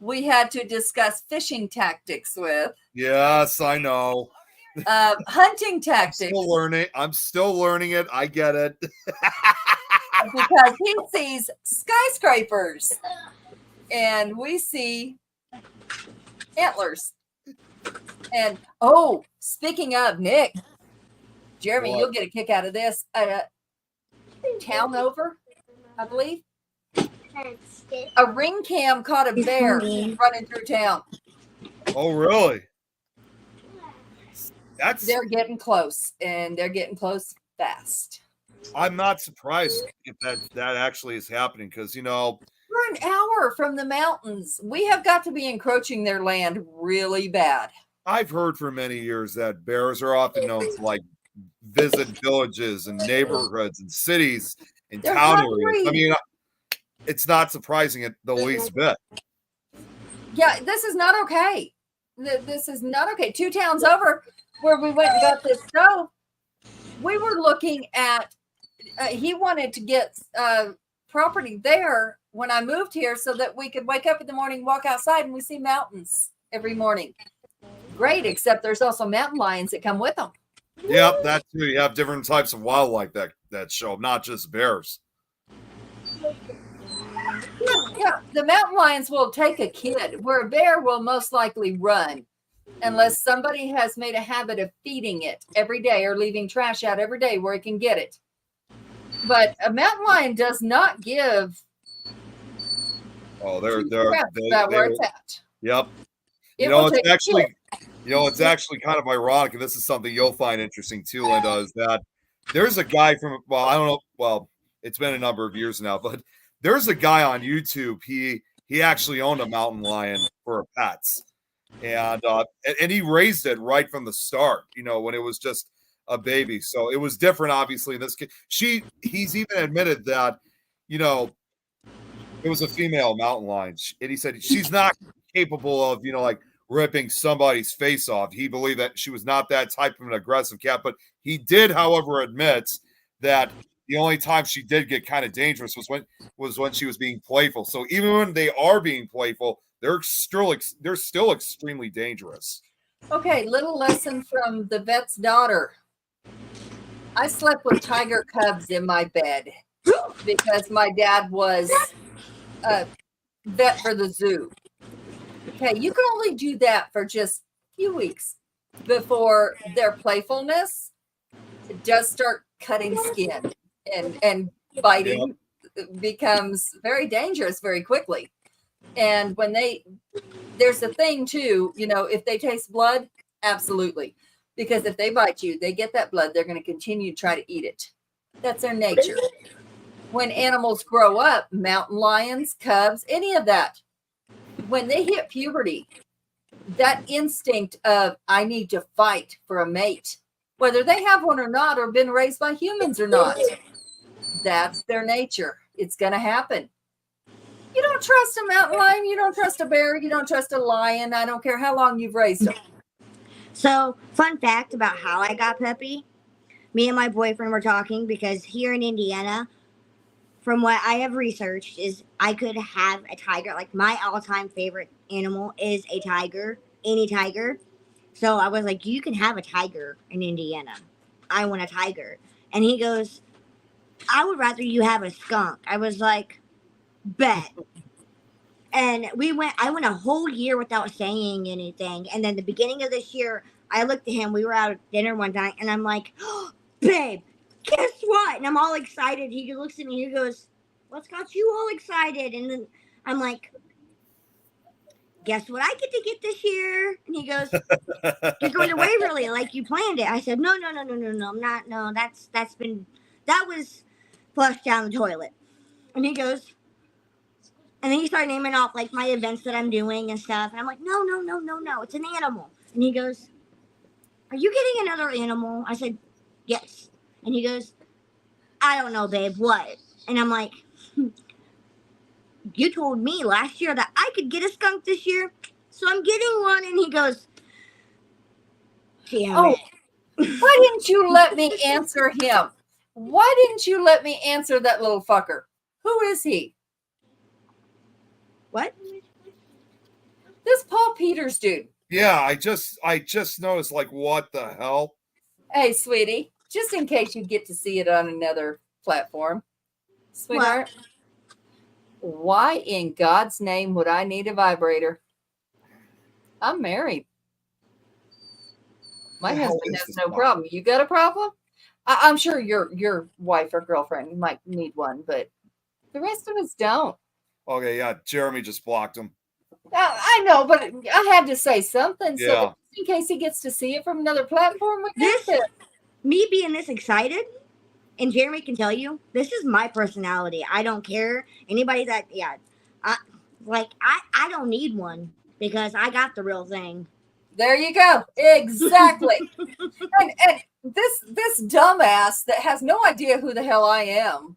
we had to discuss fishing tactics with. Yes, I know. Hunting tactics. I'm still learning it. I get it. Because he sees skyscrapers and we see antlers. And speaking of Nick, Jeremy, What? you'll get a kick out of this. Town over, I believe. A ring cam caught a bear running through town. Oh, really? They're getting close, and they're getting close fast. I'm not surprised if that actually is happening because, you know, We're an hour from the mountains. We have got to be encroaching their land really bad. I've heard for many years that bears are often known to like visit villages and neighborhoods and cities and They're town hungry. areas. I mean, it's not surprising at the least bit. Yeah, this is not okay. This is not okay. 2 towns over, where we went and got this stove, we were looking at, he wanted to get property there when I moved here so that we could wake up in the morning, walk outside, and we see mountains every morning. Great, except there's also mountain lions that come with them. Yep, that too. You have different types of wildlife that show up, not just bears. Yeah, the mountain lions will take a kid, where a bear will most likely run unless somebody has made a habit of feeding it every day or leaving trash out every day where it can get it. But a mountain lion does not give Oh, about where it's at. Yep. It will take a kid. It's actually kind of ironic, and this is something you'll find interesting too, Linda, is that there's a guy from, well, I don't know, well, it's been a number of years now, but there's a guy on YouTube. He actually owned a mountain lion for pets, and he raised it right from the start, you know, when it was just a baby. So it was different, obviously. In this kid, he's even admitted that, you know, it was a female mountain lion, and he said she's not capable of, you know, like ripping somebody's face off. He believed that she was not that type of an aggressive cat, but he did, however, admit that the only time she did get kind of dangerous was when she was being playful. So even when they are being playful, they're still extremely dangerous. Okay, little lesson from the vet's daughter. I slept with tiger cubs in my bed because my dad was a vet for the zoo. Okay, you can only do that for just a few weeks before their playfulness does start cutting skin and biting becomes very dangerous very quickly. And when there's a thing too, you know, if they taste blood, absolutely. Because if they bite you, they get that blood, they're going to continue to try to eat it. That's their nature. When animals grow up, mountain lions, cubs, any of that, when they hit puberty, that instinct of, I need to fight for a mate, whether they have one or not, or been raised by humans or not, that's their nature. It's going to happen. You don't trust a mountain lion. You don't trust a bear. You don't trust a lion. I don't care how long you've raised them. So, fun fact about how I got Peppy. Me and my boyfriend were talking because here in Indiana, from what I have researched, is I could have a tiger. Like, my all-time favorite animal is a tiger, any tiger. So I was like, you can have a tiger in Indiana. I want a tiger. And he goes, I would rather you have a skunk. I was like, bet. And I went a whole year without saying anything. And then the beginning of this year, I looked at him. We were out at dinner one night, and I'm like, oh, babe, guess what? And I'm all excited. He looks at me, he goes, what's got you all excited? And then I'm like, guess what I get this year? And he goes, you're going to Waverly like you planned it. I said, no, I'm not. No, that was flushed down the toilet. And he goes, and then he started naming off like my events that I'm doing and stuff. And I'm like, no, it's an animal. And he goes, are you getting another animal? I said, yes. And he goes, I don't know, babe, what? And I'm like, you told me last year that I could get a skunk this year, so I'm getting one. And he goes, damn it. Why didn't you let me answer him? Why didn't you let me answer that little fucker? Who is he? What? This Paul Peters dude. Yeah, I just noticed, like, what the hell? Hey, sweetie, just in case you get to see it on another platform, sweetheart, why in God's name would I need a vibrator? I'm married. My husband has no problem. You got a problem? I'm sure your wife or girlfriend might need one, but the rest of us don't. Okay, yeah, Jeremy just blocked him. I know, but I had to say something. Yeah. So in case he gets to see it from another platform, Me being this excited, and Jeremy can tell you, this is my personality. I don't care. Anybody that, I don't need one because I got the real thing. There you go. Exactly. and this dumbass that has no idea who the hell I am.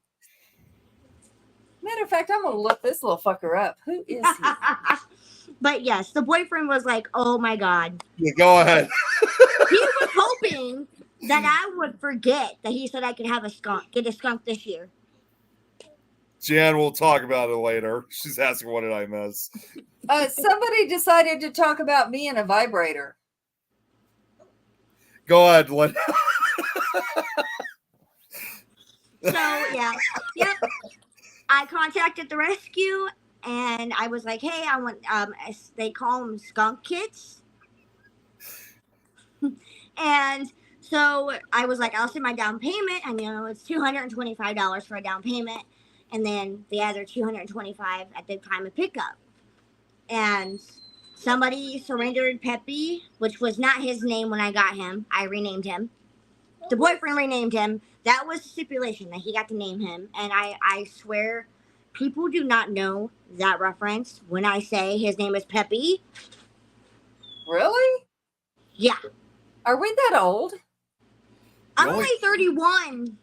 Matter of fact, I'm going to look this little fucker up. Who is he? But yes, the boyfriend was like, oh my God. Yeah, go ahead. He was hoping that I would forget that he said I could have get a skunk this year. Jan, we'll talk about it later. She's asking, what did I miss? Somebody decided to talk about me and a vibrator. Go ahead, Lynn. So, yeah. Yep. I contacted the rescue, and I was like, hey, I want, they call them skunk kits. And so I was like, I'll send my down payment. And, it's $225 for a down payment. And then the other $225 at the time of pickup. And somebody surrendered Peppy, which was not his name when I got him. I renamed him. The boyfriend renamed him. That was the stipulation that he got to name him. And I swear, people do not know that reference when I say his name is Peppy. Really? Yeah. Are we that old? I'm only 31.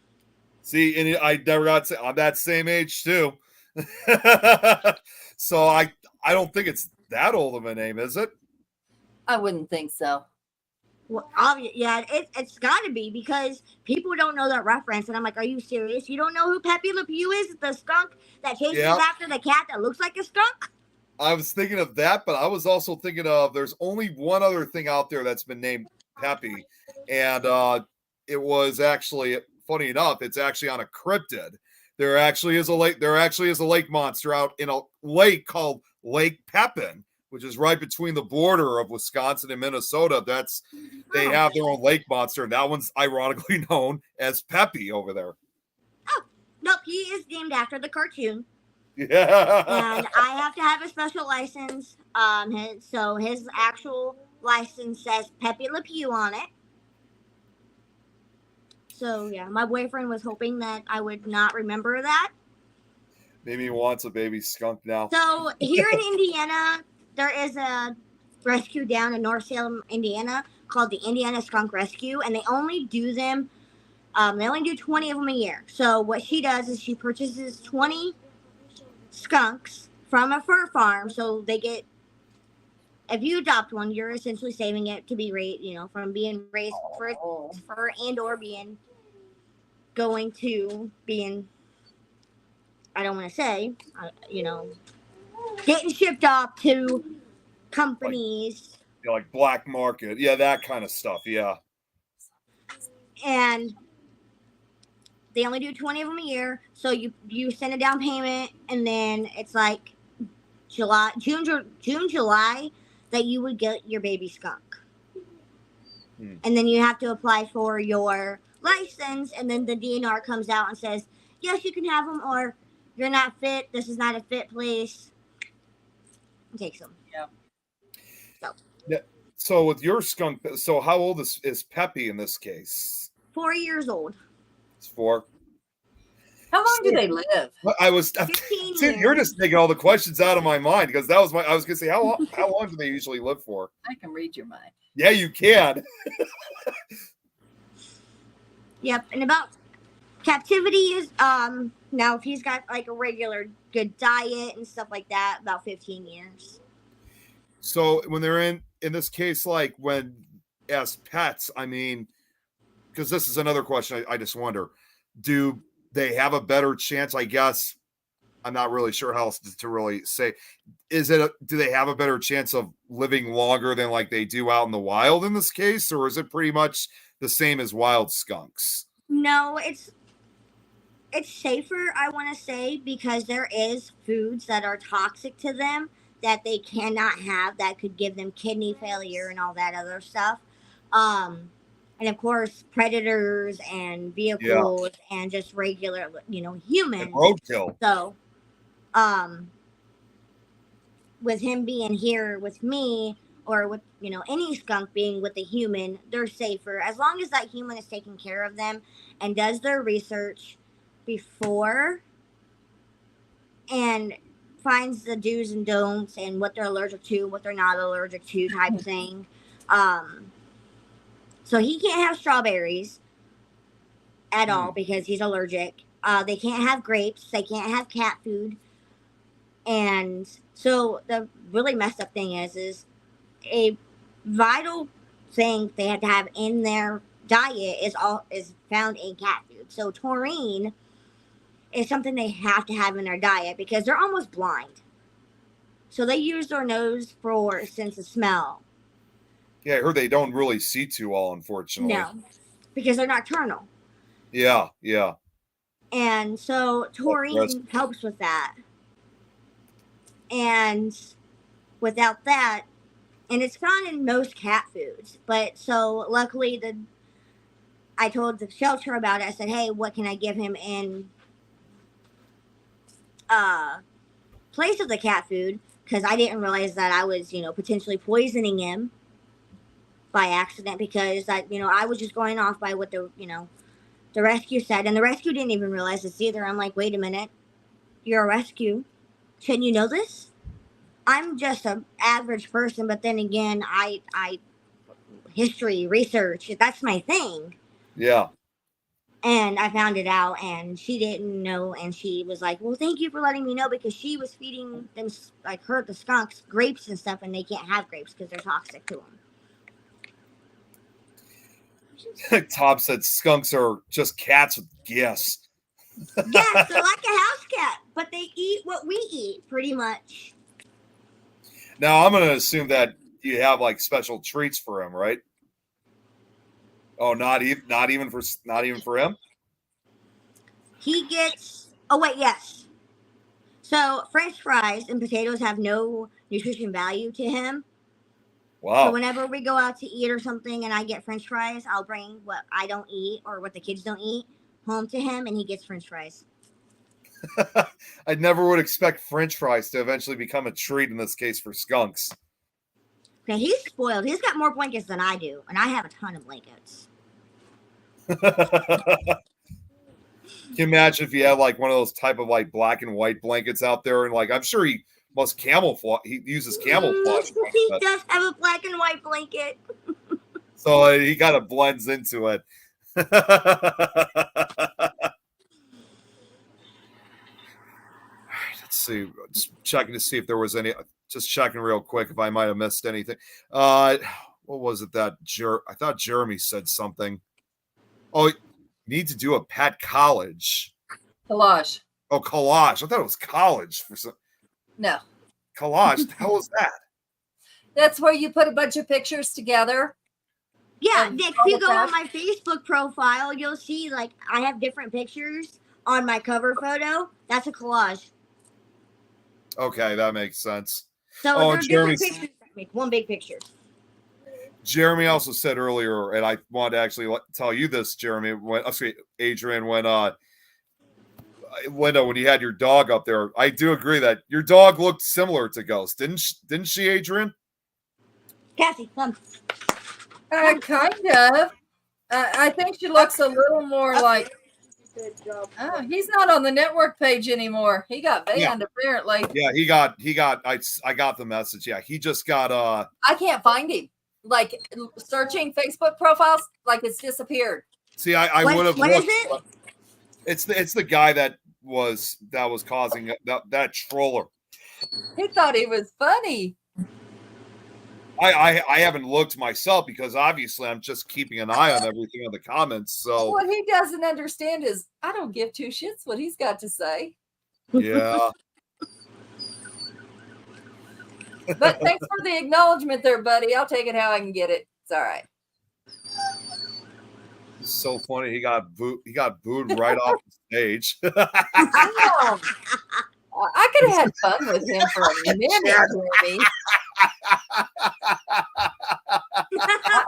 See, and I never got to, I'm that same age too. So I don't think it's that old of a name, is it? I wouldn't think so. Well, yeah, it's got to be because people don't know that reference. And I'm like, are you serious? You don't know who Pepe Le Pew is? The skunk that chases after the cat that looks like a skunk? I was thinking of that, but I was also thinking of there's only one other thing out there that's been named Peppy. And it was actually, funny enough, it's actually on a cryptid. There actually is a lake monster out in a lake called Lake Pepin, which is right between the border of Wisconsin and Minnesota. They have their own lake monster, and that one's ironically known as Peppy over there. Oh, nope, he is named after the cartoon. Yeah. And I have to have a special license. So his actual license says Pepe Le Pew on it. So yeah, my boyfriend was hoping that I would not remember that. Maybe he wants a baby skunk now. So here in Indiana, there is a rescue down in North Salem, Indiana, called the Indiana Skunk Rescue, and they only do them. They only do 20 of them a year. So what she does is she purchases 20 skunks from a fur farm. So they get, if you adopt one, you're essentially saving it to be raised, from being raised for fur and or going to being, I don't want to say, getting shipped off to companies. Like black market. Yeah, that kind of stuff. Yeah. And they only do 20 of them a year. So you send a down payment, and then it's like June, July that you would get your baby skunk. And then you have to apply for your license, and then the DNR comes out and says, yes, you can have them, or you're not fit. This is not a fit place. And takes them. Yeah. So. Yeah. So with your skunk, so how old is Peppy in this case? 4 years old. It's 4. How long do they live? I was, 15 dude, you're just taking all the questions out of my mind, because that was I was gonna say, how long do they usually live for? I can read your mind. Yeah, you can. Yep. And about captivity is now if he's got like a regular good diet and stuff like that, about 15 years. So when they're in this case, like when as pets, I mean, because this is another question I just wonder, do they have a better chance? I guess I'm not really sure how else to really say. Do they have a better chance of living longer than like they do out in the wild in this case, or is it pretty much the same as wild skunks? No, it's safer, I want to say, because there is foods that are toxic to them that they cannot have that could give them kidney failure and all that other stuff. And of course, predators and vehicles and just regular, humans. And roadkill. So, with him being here with me, or with, any skunk being with a human, they're safer. As long as that human is taking care of them and does their research before and finds the do's and don'ts and what they're allergic to, what they're not allergic to type of thing. So he can't have strawberries at all because he's allergic. They can't have grapes. They can't have cat food. And so the really messed up thing is a vital thing they have to have in their diet is found in cat food. So taurine is something they have to have in their diet because they're almost blind. So they use their nose for sense of smell. Yeah, I heard they don't really see too well, unfortunately. No, because they're nocturnal. Yeah. And so taurine helps with that. And without that, and it's found in most cat foods, but so luckily I told the shelter about it. I said, hey, what can I give him in place of the cat food? Because I didn't realize that I was, potentially poisoning him by accident, because I was just going off by what the rescue said, and the rescue didn't even realize this either. I'm like, wait a minute, you're a rescue. Shouldn't you know this? I'm just an average person, but then again, I history, research, that's my thing. Yeah. And I found it out, and she didn't know, and she was like, well, thank you for letting me know, because she was feeding them, like the skunks, grapes and stuff, and they can't have grapes because they're toxic to them. Tom said skunks are just cats with gas. Yes, they're like a house cat, but they eat what we eat, pretty much. Now I'm going to assume that you have like special treats for him, right? Oh, not even for him. He gets. Oh wait, yes. So French fries and potatoes have no nutrition value to him. Wow. So whenever we go out to eat or something, and I get French fries, I'll bring what I don't eat or what the kids don't eat home to him, and he gets French fries. I never would expect French fries to eventually become a treat in this case for skunks. Okay, he's spoiled. He's got more blankets than I do, and I have a ton of blankets. Can you imagine if you had like one of those type of like black and white blankets out there, and like I'm sure he must camouflage. He uses camouflage. He does have a black and white blanket. So he kind of blends into it. Let's see. Just checking to see if there was any. Just checking real quick if I might have missed anything. What was it that I thought Jeremy said something. Oh, you need to do a pet college. Collage. Oh, collage. I thought it was college for some. No. Collage. The hell is that? That's where you put a bunch of pictures together Yeah, And Nick, all if you the go on fashion- my Facebook profile, you'll see like I have different pictures on my cover photo. That's a collage. Okay, that makes sense. So Oh, they're and different pictures that make one big picture. Jeremy also said earlier, and I wanted to actually tell you this, Jeremy, Adrian, Linda, when you had your dog up there, I do agree that your dog looked similar to Ghost, didn't she, Adrian? Cassie, come. kind of. I think she looks a little more like. Oh, he's not on the network page anymore. He got banned apparently. Yeah, he got. I got the message. Yeah, he just got. I can't find him. Like searching Facebook profiles, like it's disappeared. See, I would have. What is it? It's the guy that was causing that troller. He thought he was funny. I haven't looked myself because obviously I'm just keeping an eye on everything in the comments. So What he doesn't understand is I don't give two shits what he's got to say. yeah. But thanks for the acknowledgement there, buddy. I'll take it how I can get it. It's all right. It's so funny. He got booed right off the stage. I could have had fun with him for a minute, Jeremy.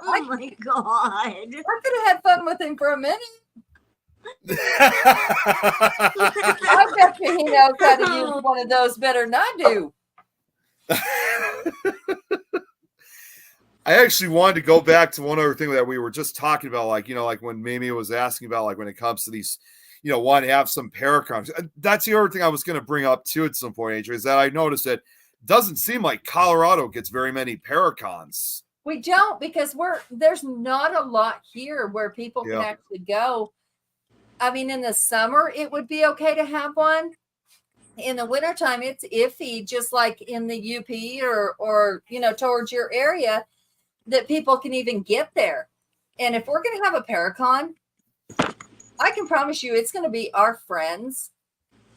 Oh my god! I could have had fun with him for a minute. I bet you he knows how to use one of those better than I do. I actually wanted to go back to one other thing that we were just talking about, like, like when Mimi was asking about, like, when it comes to these, want to have some paracons. That's the other thing I was going to bring up too at some point, Adrian, is that I noticed that it doesn't seem like Colorado gets very many paracons. We don't, because there's not a lot here where people can actually go. I mean, in the summer, it would be okay to have one. In the wintertime, it's iffy, just like in the UP or towards your area, that people can even get there. And if we're going to have a Paracon, I can promise you it's going to be our friends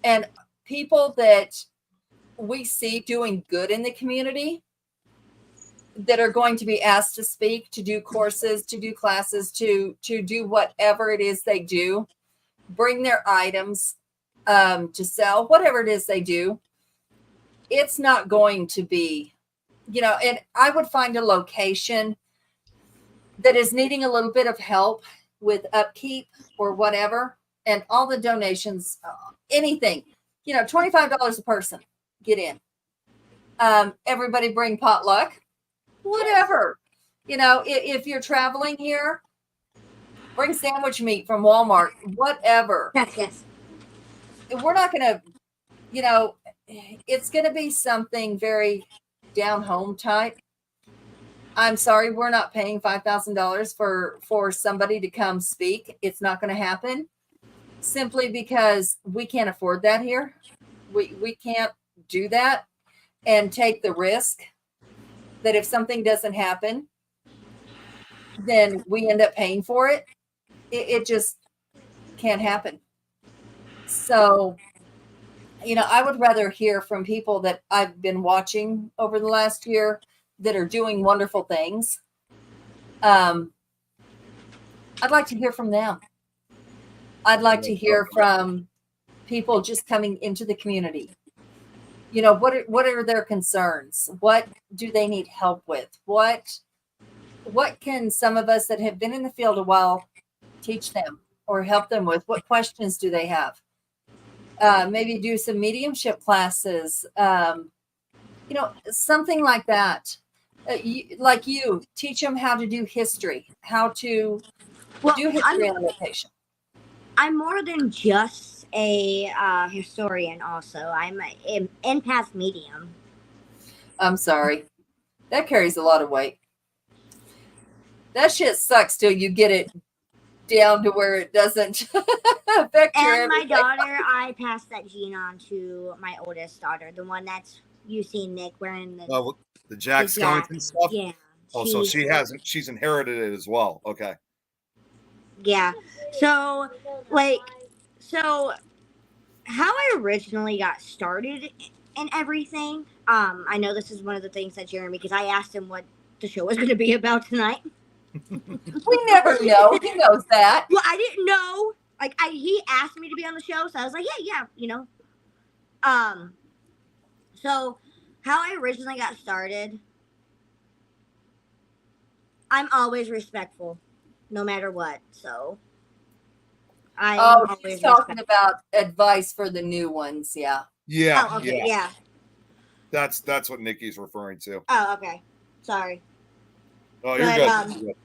and people that we see doing good in the community that are going to be asked to speak, to do courses, to do classes, to do whatever it is they do, bring their items to sell, whatever it is they do. It's not going to be, and I would find a location that is needing a little bit of help with upkeep or whatever, and all the donations, anything, $25 a person, get in. Everybody bring potluck, whatever. If you're traveling here, bring sandwich meat from Walmart, whatever. Yes. We're not going to, it's going to be something very down home type. I'm sorry, we're not paying $5,000 for somebody to come speak. It's not going to happen simply because we can't afford that here. We can't do that and take the risk that if something doesn't happen, then we end up paying for it. It just can't happen. So, I would rather hear from people that I've been watching over the last year that are doing wonderful things. I'd like to hear from them. I'd like to hear from people just coming into the community. What are their concerns? What do they need help with? What can some of us that have been in the field a while teach them or help them with? What questions do they have? Maybe do some mediumship classes, something like that. You teach them how to do history, how to do history on location. I'm more than just a historian. Also, I'm an empath medium. I'm sorry, that carries a lot of weight. That shit sucks till you get it down to where it doesn't affect your And my everything. daughter, I passed that gene on to my oldest daughter, the one that's you see Nick wearing The Jack Skellington stuff. Yeah. Oh, so she's inherited it as well. Okay. Yeah. So how I originally got started and everything. I know this is one of the things that Jeremy, because I asked him what the show was going to be about tonight. We never know. He knows that. Well, I didn't know. Like, he asked me to be on the show, so I was like, yeah, you know. So how I originally got started, I'm always respectful, no matter what. So I'm Oh, always she's talking respectful. about advice for the new ones. Yeah. Yeah, Oh, okay, yeah. yeah. That's what Nikki's referring to. Oh, okay. Sorry. Oh, you're But good. You're good.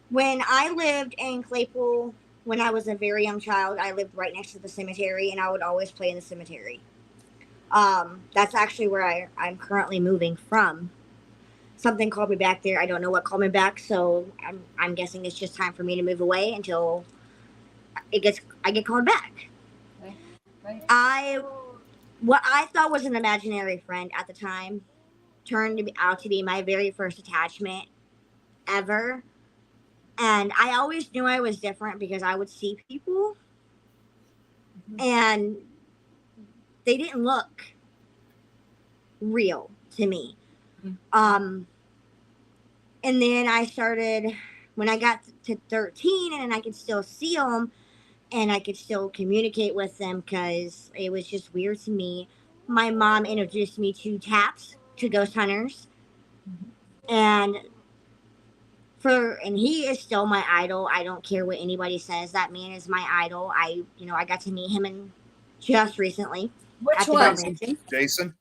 when I lived in Claypool, when I was a very young child, I lived right next to the cemetery, and I would always play in the cemetery. That's actually where I'm currently moving from. Something called me back there. I don't know what called me back, so I'm guessing it's just time for me to move away until I get called back. Right. What I thought was an imaginary friend at the time turned out to be my very first attachment ever. And I always knew I was different because I would see people and they didn't look real to me. And then I started, when I got to 13 and I could still see them and I could still communicate with them because it was just weird to me. My mom introduced me to TAPS, to ghost hunters. And he is still my idol. I don't care what anybody says. That man is my idol. I got to meet him just recently. Which at the one? convention. Jason?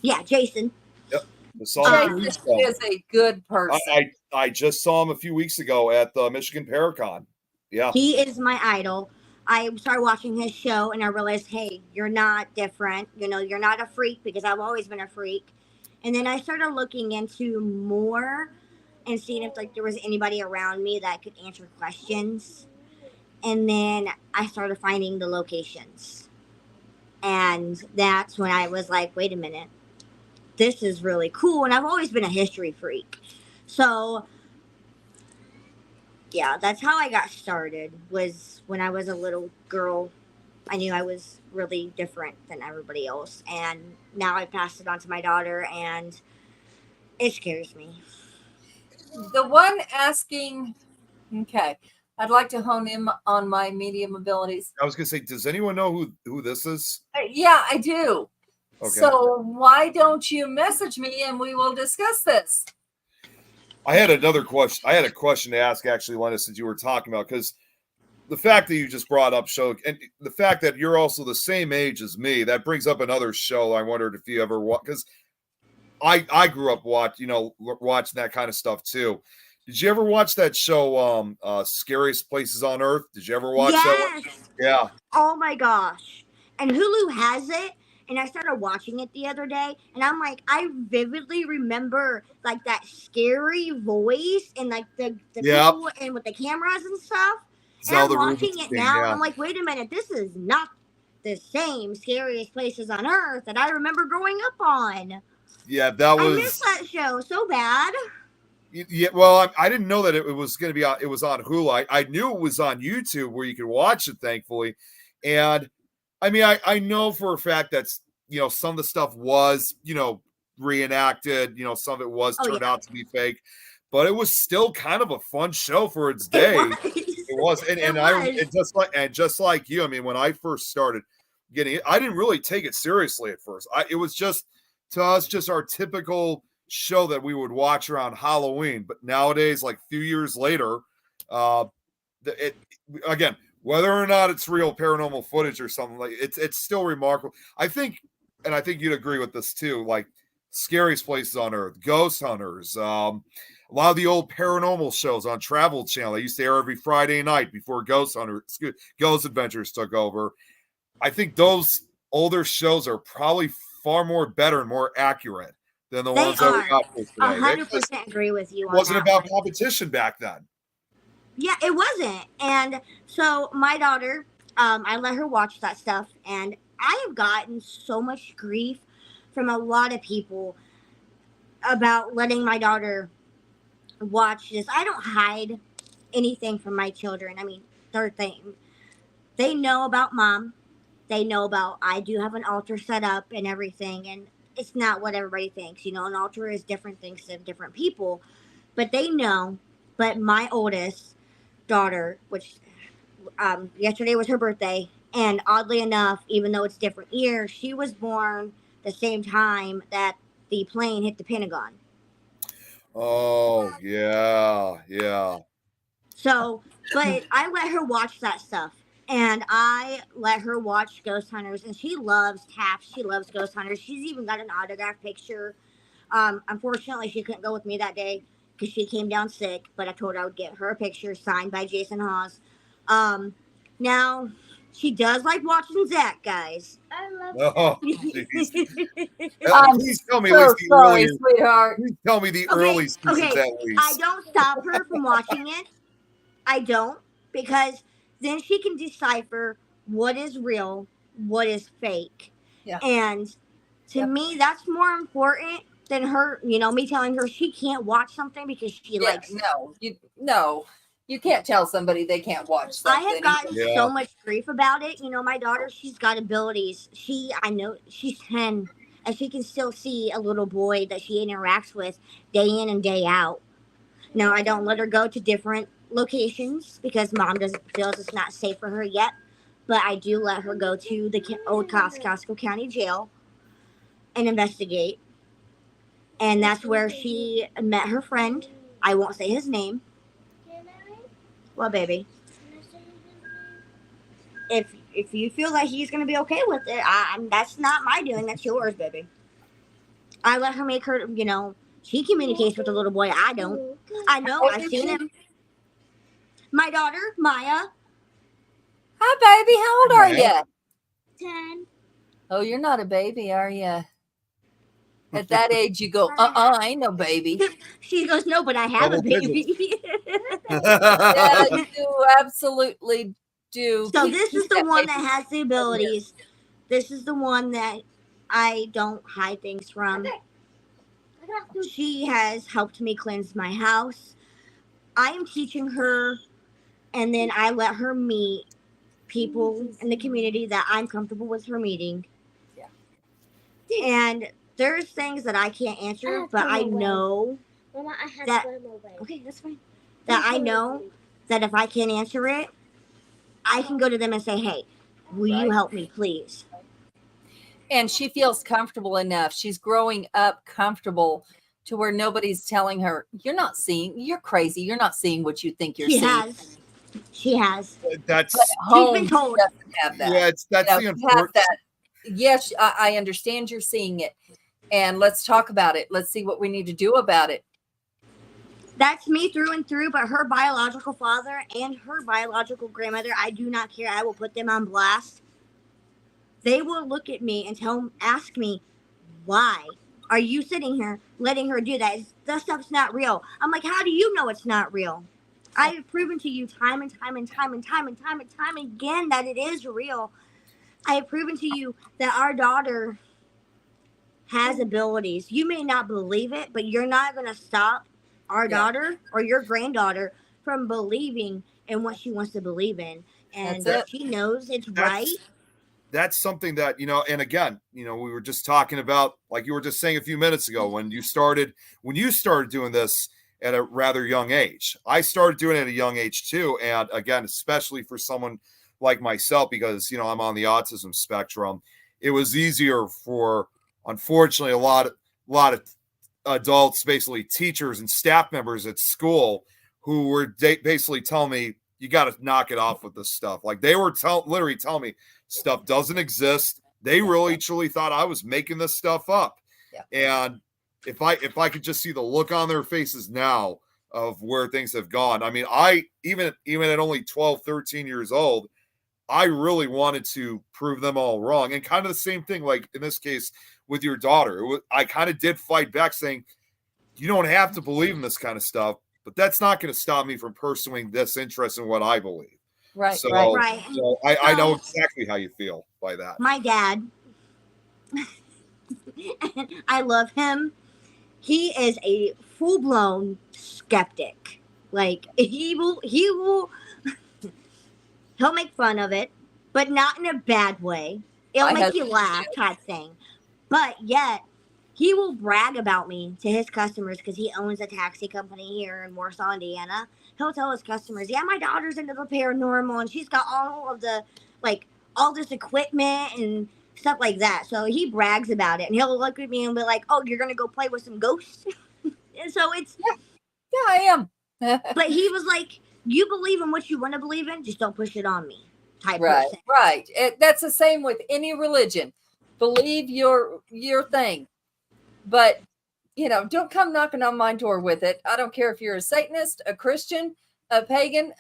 Yeah, Jason. Yep. I Jason is a good person. I just saw him a few weeks ago at the Michigan Paracon. Yeah. He is my idol. I started watching his show and I realized, hey, you're not different. You're not a freak because I've always been a freak. And then I started looking into more and seeing if there was anybody around me that could answer questions. And then I started finding the locations. And that's when I was like, wait a minute, this is really cool. And I've always been a history freak. So yeah, that's how I got started, was when I was a little girl. I knew I was really different than everybody else. And now I passed it on to my daughter and it scares me. The one asking, okay, I'd like to hone in on my medium abilities. I was gonna say, does anyone know who this is? Yeah, I do. Okay. So why don't you message me and we will discuss this? I had another question. I had a question to ask, actually, Lena, since you were talking about, because the fact that you just brought up show, and the fact that you're also the same age as me, that brings up another show. I wondered if you ever watched, because I grew up watching that kind of stuff too. Did you ever watch that show, Scariest Places on Earth? Did you ever watch that one? Yeah. Oh my gosh. And Hulu has it. And I started watching it the other day. And I'm like, I vividly remember that scary voice and the people and with the cameras and stuff. Zelda and I'm watching it now. Yeah. And I'm like, wait a minute, this is not the same Scariest Places on Earth that I remember growing up on. Yeah, that was. I missed that show so bad. Yeah, well, I didn't know that it was going to be on. It was on Hulu. I knew it was on YouTube where you could watch it, thankfully. And I mean, I know for a fact that's some of the stuff was reenacted. Some of it was turned out to be fake, but it was still kind of a fun show for its day. It was, and just like you. I mean, when I first started getting it, I didn't really take it seriously at first. It was just to us just our typical show that we would watch around Halloween. But nowadays, like a few years later, again, whether or not it's real paranormal footage or something, like it's still remarkable. I think you'd agree with this too. Like Scariest Places on Earth, Ghost Hunters, a lot of the old paranormal shows on Travel Channel. They used to air every Friday night before Ghost Adventures took over. I think those older shows are probably far more better and more accurate than the ones that we got today. 100% agree with you on that. It wasn't about competition back then. Yeah, it wasn't. And so my daughter, I let her watch that stuff, and I have gotten so much grief from a lot of people about letting my daughter watch this. I don't hide anything from my children. I mean, they know about Mom. They know about, I do have an altar set up and everything, and it's not what everybody thinks. An altar is different things to different people. but they know. But my oldest daughter, which yesterday was her birthday, and oddly enough, even though it's different year, she was born the same time that the plane hit the Pentagon. Oh, yeah. Yeah. So, but I let her watch that stuff. And I let her watch Ghost Hunters, and she loves Taps. She loves Ghost Hunters. She's even got an autograph picture. Unfortunately, she couldn't go with me that day because she came down sick. But I told her I would get her a picture signed by Jason Hawes. Now she does like watching Zach, guys. I love Oh, Okay. jeez. I'm Please tell me at So least the sorry, early. sweetheart. Please tell me the early seasons okay. at I least. don't stop her from watching it. I don't, because then she can decipher what is real, what is fake. Yeah. And to Yep. me, that's more important than her, me telling her she can't watch something because she likes it. No, you can't tell somebody they can't watch I something. have gotten Yeah. so much grief about it. My daughter, she's got abilities. I know she's 10, and she can still see a little boy that she interacts with day in and day out. Now, I don't let her go to different locations because mom feels it's not safe for her yet. But I do let her go to the old Costco County Jail and investigate. And that's where she met her friend. I won't say his name. Well, baby, if you feel like he's gonna be okay with it, that's not my doing. That's yours, baby. I let her make her. She communicates with the little boy. I don't. I know. I've seen him. My daughter, Maya. Hi, baby. How old are Maya. you? 10. Oh, you're not a baby, are you? At that age, you go, I ain't no baby. She goes, no, but I have Double a baby. Yeah, you absolutely do. So Keep- this keep is the one baby. that has the abilities. This is the one that I don't hide things from. She has helped me cleanse my house. I am teaching her, and then I let her meet people in the community that I'm comfortable with her meeting. Yeah. And there's things that I can't answer, but I know Mama, I have that. to go away. Okay, that's fine. That I know that if I can't answer it, I can go to them and say, "Hey, will you help me, please?" And she feels comfortable enough. She's growing up comfortable to where nobody's telling her, you're crazy. You're not seeing what you think you're She seeing. has. She has. That's But home been told. doesn't have that. yeah. That's You know, the you have important. that. Yes, I understand you're seeing it. And let's talk about it. Let's see what we need to do about it. That's me through and through, but her biological father and her biological grandmother, I do not care. I will put them on blast. They will look at me and ask me, why are you sitting here letting her do that? That stuff's not real. I'm like, how do you know it's not real? I have proven to you time and time again that it is real. I have proven to you that our daughter has abilities. You may not believe it, but you're not going to stop our daughter or your granddaughter from believing in what she wants to believe in. And That's it. she knows it's right. That's something that, and again, we were just talking about, like you were just saying a few minutes ago, when you started doing this at a rather young age. I started doing it at a young age too. And again, especially for someone like myself, because, I'm on the autism spectrum, it was easier for, unfortunately, a lot of adults, basically teachers and staff members at school, who were basically telling me, you got to knock it off with this stuff. Like they were literally telling me stuff doesn't exist. They really truly thought I was making this stuff up. Yeah. And if I could just see the look on their faces now of where things have gone. I mean, I even at only 12, 13 years old, I really wanted to prove them all wrong. And kind of the same thing, like in this case with your daughter, I kind of did fight back saying, you don't have to believe in this kind of stuff, but that's not going to stop me from pursuing this interest in what I believe. Right. So, Right. so I know exactly how you feel by that. My dad, I love him. He is a full-blown skeptic. Like he'll make fun of it, but not in a bad way. It'll make you laugh type thing. But yet he will brag about me to his customers because he owns a taxi company here in Warsaw, Indiana. He'll tell his customers, yeah, my daughter's into the paranormal and she's got all of the, like, all this equipment and stuff like that. So he brags about it and he'll look at me and be like, oh, you're going to go play with some ghosts? And so it's, Yeah, I am. but he was like, you believe in what you want to believe in, just don't push it on me type Right, person. right. That's the same with any religion. Believe your thing, but don't come knocking on my door with it. I don't care if you're a Satanist, a Christian, a pagan,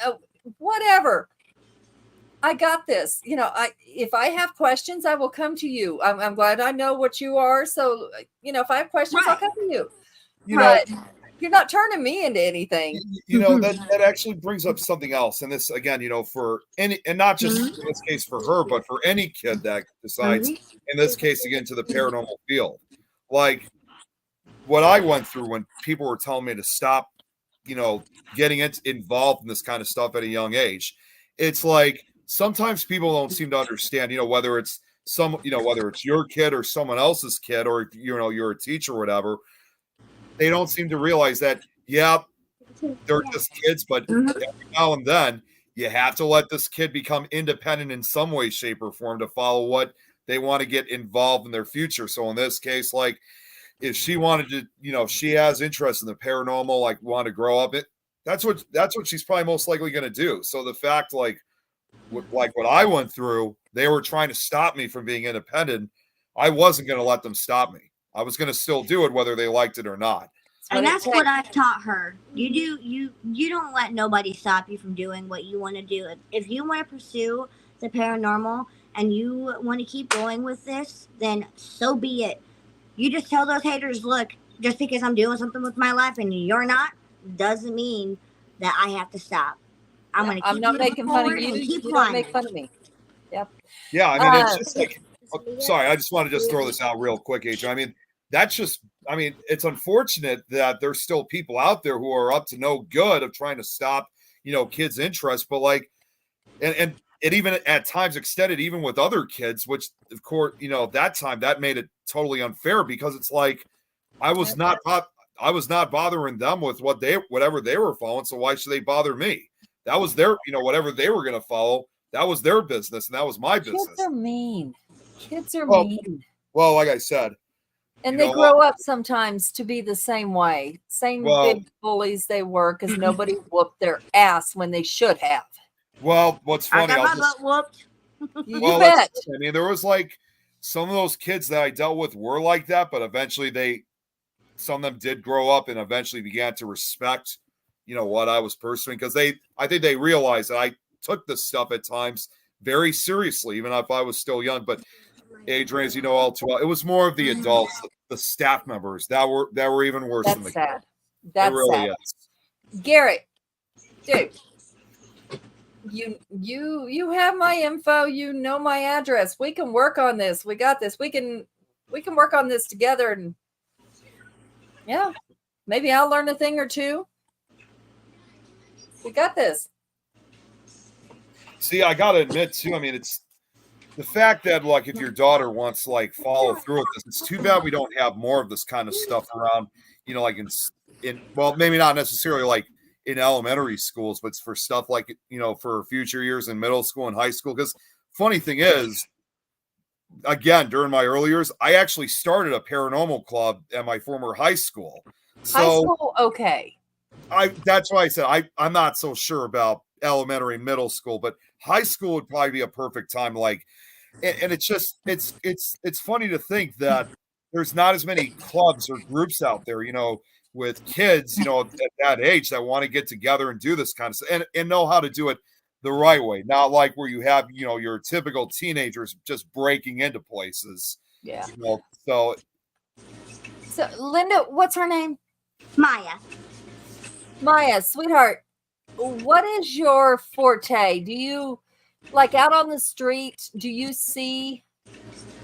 whatever. I got this. If I have questions, I will come to you. I'm glad I know what you are. So, if I have questions, I'll Right. come to you. You know, But you're not turning me into anything. that actually brings up something else. And this, again, for any, and not just in this case for her, but for any kid that decides, in this case, again, to the paranormal field. Like what I went through when people were telling me to stop, getting involved in this kind of stuff at a young age. It's like sometimes people don't seem to understand, whether it's whether it's your kid or someone else's kid, or you're a teacher or whatever. They don't seem to realize that, they're just kids, but every now and then you have to let this kid become independent in some way, shape, or form to follow what they want to get involved in their future. So in this case, like if she wanted to, she has interest in the paranormal, like want to grow up, that's what she's probably most likely going to do. So the fact, like what I went through, they were trying to stop me from being independent. I wasn't going to let them stop me. I was going to still do it whether they liked it or not. And that's what I've taught her. You don't let nobody stop you from doing what you want to do. If you want to pursue the paranormal and you want to keep going with this, then so be it. You just tell those haters, look, just because I'm doing something with my life and you're not, doesn't mean that I have to stop. I'm not making fun of you. You don't make fun of me. Yep. Yeah, I mean, it's just like, sorry, I just want to just throw this out real quick, Adrian. I mean, it's unfortunate that there's still people out there who are up to no good of trying to stop, kids' interest, but like, and it even at times extended even with other kids, which of course, that time that made it totally unfair because it's like, I was not bothering them with whatever they were following. So why should they bother me? That was their, whatever they were going to follow, that was their business. And that was my business. Kids are mean. Mean. Well, like I said, and they grow up sometimes to be the same way. Big bullies they were because nobody whooped their ass when they should have. Well, what's funny, I got my butt whooped. You bet. I mean, there was like some of those kids that I dealt with were like that, but eventually some of them did grow up and eventually began to respect, what I was pursuing because I think they realized that I took this stuff at times very seriously, even if I was still young. But Adrian, as you know all too well, it was more of the adults, the staff members that were even worse than the sad. kids. That's really sad. is. Garrett, dude, you have my info. You know my address. We can work on this. We got this. We can work on this together. And yeah, maybe I'll learn a thing or two. We got this. See, I gotta admit too. I mean, it's the fact that like if your daughter wants to like follow through with this, it's too bad we don't have more of this kind of stuff around. Like in well, maybe not necessarily like in elementary schools, but it's for stuff like for future years in middle school and high school. Because funny thing is, again, during my early years, I actually started a paranormal club at my former high school. So high school, okay. That's why I said I'm not so sure about elementary, middle school, but high school would probably be a perfect time. Like, and it's just it's funny to think that there's not as many clubs or groups out there, with kids, at that age that want to get together and do this kind of stuff and know how to do it the right way. Not like where you have, your typical teenagers just breaking into places. Yeah. So Linda, what's her name? Maya, sweetheart, what is your forte? Do you like out on the street? Do you see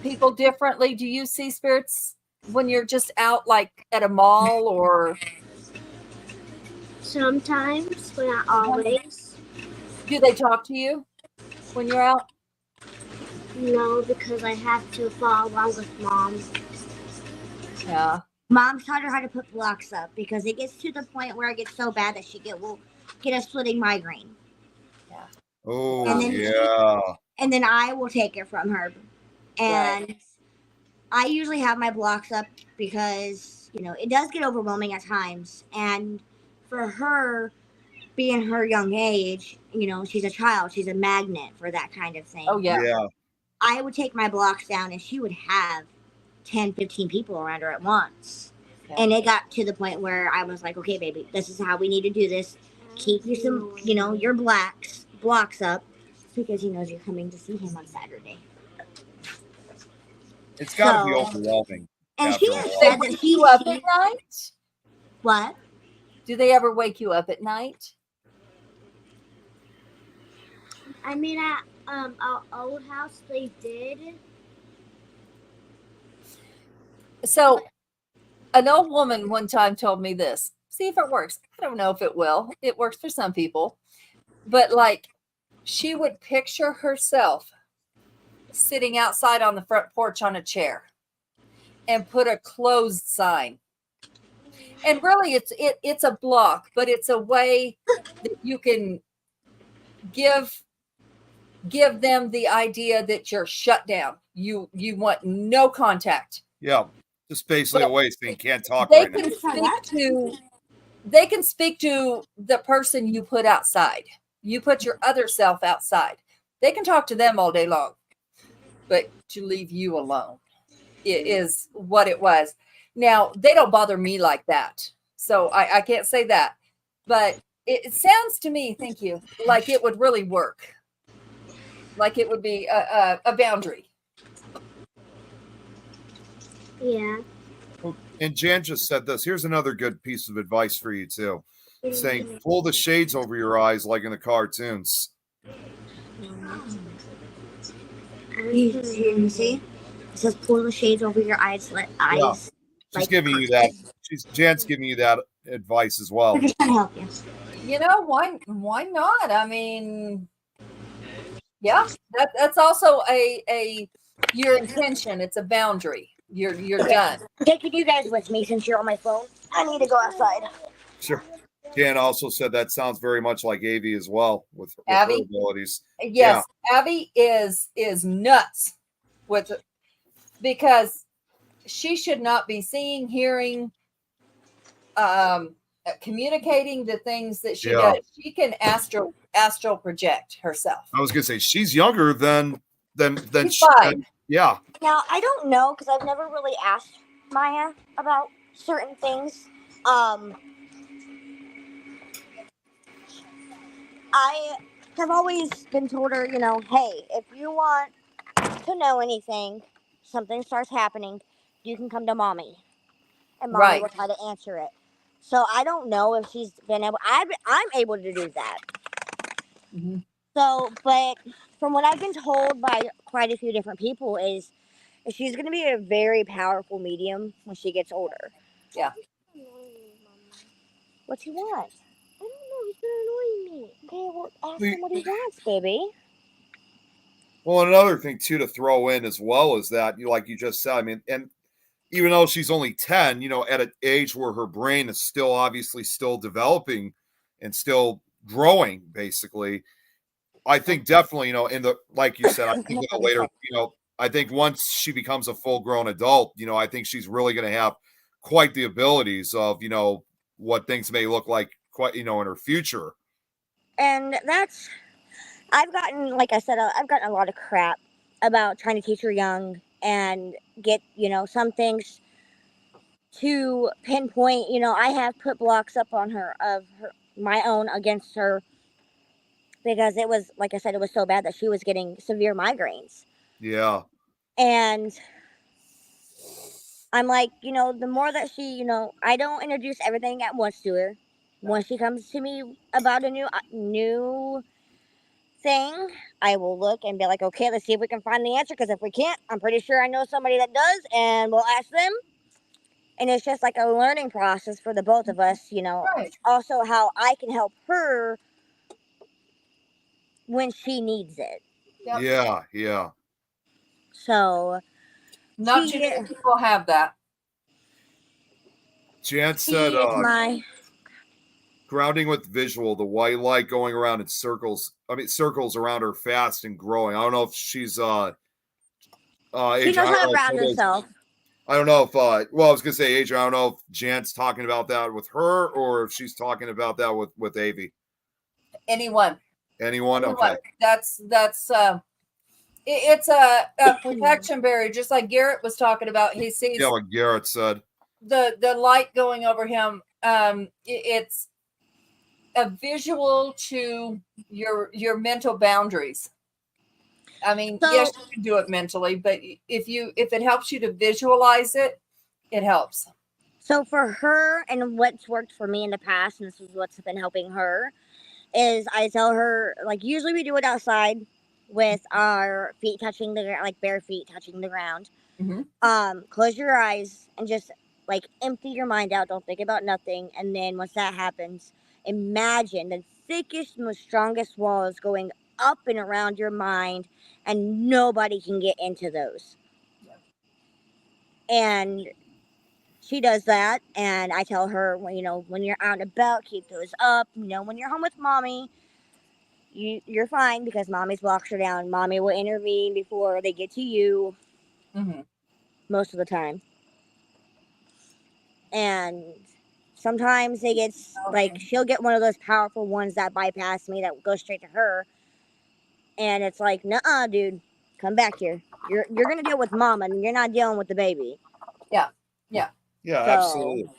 people differently? Do you see spirits when you're just out like at a mall or? sometimes, but not always. Do they talk to you when you're out? No, because I have to follow along with Mom. Yeah. Mom's taught her how to put blocks up because it gets to the point where it gets so bad that will get a splitting migraine. Oh, And then yeah. And then I will take it from her. And I usually have my blocks up because, it does get overwhelming at times. And for her, being her young age, she's a child, she's a magnet for that kind of thing. Oh, yeah. Yeah. I would take my blocks down and she would have 10, 15 people around her at once. Yeah. And it got to the point where I was like, okay, baby, this is how we need to do this. Keep you some, your blocks up because he knows you're coming to see him on Saturday. It's got to be overwhelming. And after she a has while. said that Wake you up at night? What? Do they ever wake you up at night? I mean, at our old house, they did. So, an old woman one time told me this. See if it works. I don't know if it will. It works for some people. But like, she would picture herself sitting outside on the front porch on a chair and put a closed sign. And really it's a block, but it's a way that you can give them the idea that you're shut down. You want no contact. Yeah. Just basically a way so you can't talk They right now. can speak to the person you put outside. You put your other self outside. They can talk to them all day long. But to leave you alone, it is what it was. Now, they don't bother me like that. So I can't say that. But it sounds to me, thank you, like it would really work. Like it would be a boundary. Yeah. And Jan just said this. Here's another good piece of advice for you, too. Saying, pull the shades over your eyes like in the cartoons. You see? It says pull the shades over your eyes. She's giving you that. Jan's giving you that advice as well. We're just trying to help you. You know, why not? I mean, yeah, that's also a your intention. It's a boundary. You're done. Taking you guys with me since you're on my phone. I need to go outside. Sure. Jan also said that sounds very much like Avi as well with her Abby? abilities. Yes, Abby is nuts because she should not be seeing, hearing, communicating the things that she does. She can astral project herself. I was gonna say she's younger than She's she, 5. yeah. Now, I don't know because I've never really asked Maya about certain things. I have always been told her, hey, if you want to know anything, something starts happening, you can come to mommy. And mommy will try to answer it. So I don't know if she's been able, I'm able to do that. Mm-hmm. So, but from what I've been told by quite a few different people is she's going to be a very powerful medium when she gets older. Yeah. What you want? I don't know. He's going to annoy me. Okay, well, ask him what he wants, baby. Well, another thing too to throw in as well is that like you just said, I mean, and even though she's only 10, at an age where her brain is still obviously still developing and still growing, basically, I think definitely, in the, like you said, I think in the later, I think once she becomes a full grown adult, I think she's really going to have quite the abilities of, what things may look like quite, in her future. And I've gotten, like I said, I've gotten a lot of crap about trying to teach her young and get, some things to pinpoint. I have put blocks up on her of my own against her because it was, like I said, it was so bad that she was getting severe migraines. Yeah. And I'm like, the more that she, I don't introduce everything at once to her. Once she comes to me about a new thing, I will look and be like, okay, let's see if we can find the answer. Because if we can't, I'm pretty sure I know somebody that does, and we'll ask them. And it's just like a learning process for the both of us, Right. Also how I can help her when she needs it. Yep. Yeah. So not too many people have that. Jan She said is my. grounding with visual, the white light going around in circles. I mean, circles around her fast and growing. I don't know if she's She Adrian, knows how to ground herself. I don't know if well, I was gonna say Adrian, I don't know if Jan's talking about that with her or if she's talking about that with Avi. Anyone. Anyone? Okay. That's it's a protection barrier, just like Garrett was talking about. He sees Yeah, what Garrett said. the light going over him. It's a visual to your mental boundaries. I mean, So- yes, you can do it mentally, but if it helps you to visualize it, it helps. So for her, and what's worked for me in the past, and this is what's been helping her, is I tell her, like, usually we do it outside with our feet touching the like bare feet touching the ground. Mhm. Close your eyes and just like empty your mind out. Don't think about nothing. And then once that happens, imagine the thickest, most strongest walls going up and around your mind, and nobody can get into those. And she does that, and I tell her, well, you know, when you're out and about, keep those up. You know, when you're home with mommy, you're fine because mommy's blocks are down. Mommy will intervene before they get to you Mm-hmm. most of the time. And sometimes it gets like she'll get one of those powerful ones that bypass me that goes straight to her, and it's like, nuh-uh, dude, come back here. You're gonna deal with mama, and you're not dealing with the baby. Yeah, So- absolutely.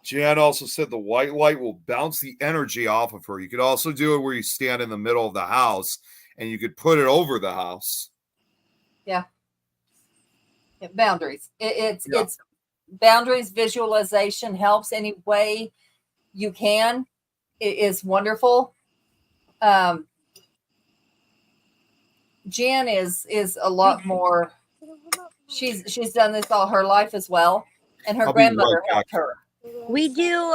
Jan also said the white light will bounce the energy off of her. You could also do it where you stand in the middle of the house and you could put it over the house. Yeah, boundaries. It's Yeah. it's boundaries. Visualization helps any way you can. It is wonderful. Jan is a lot more. She's done this all her life as well, and her I'll be right grandmother back. helped her.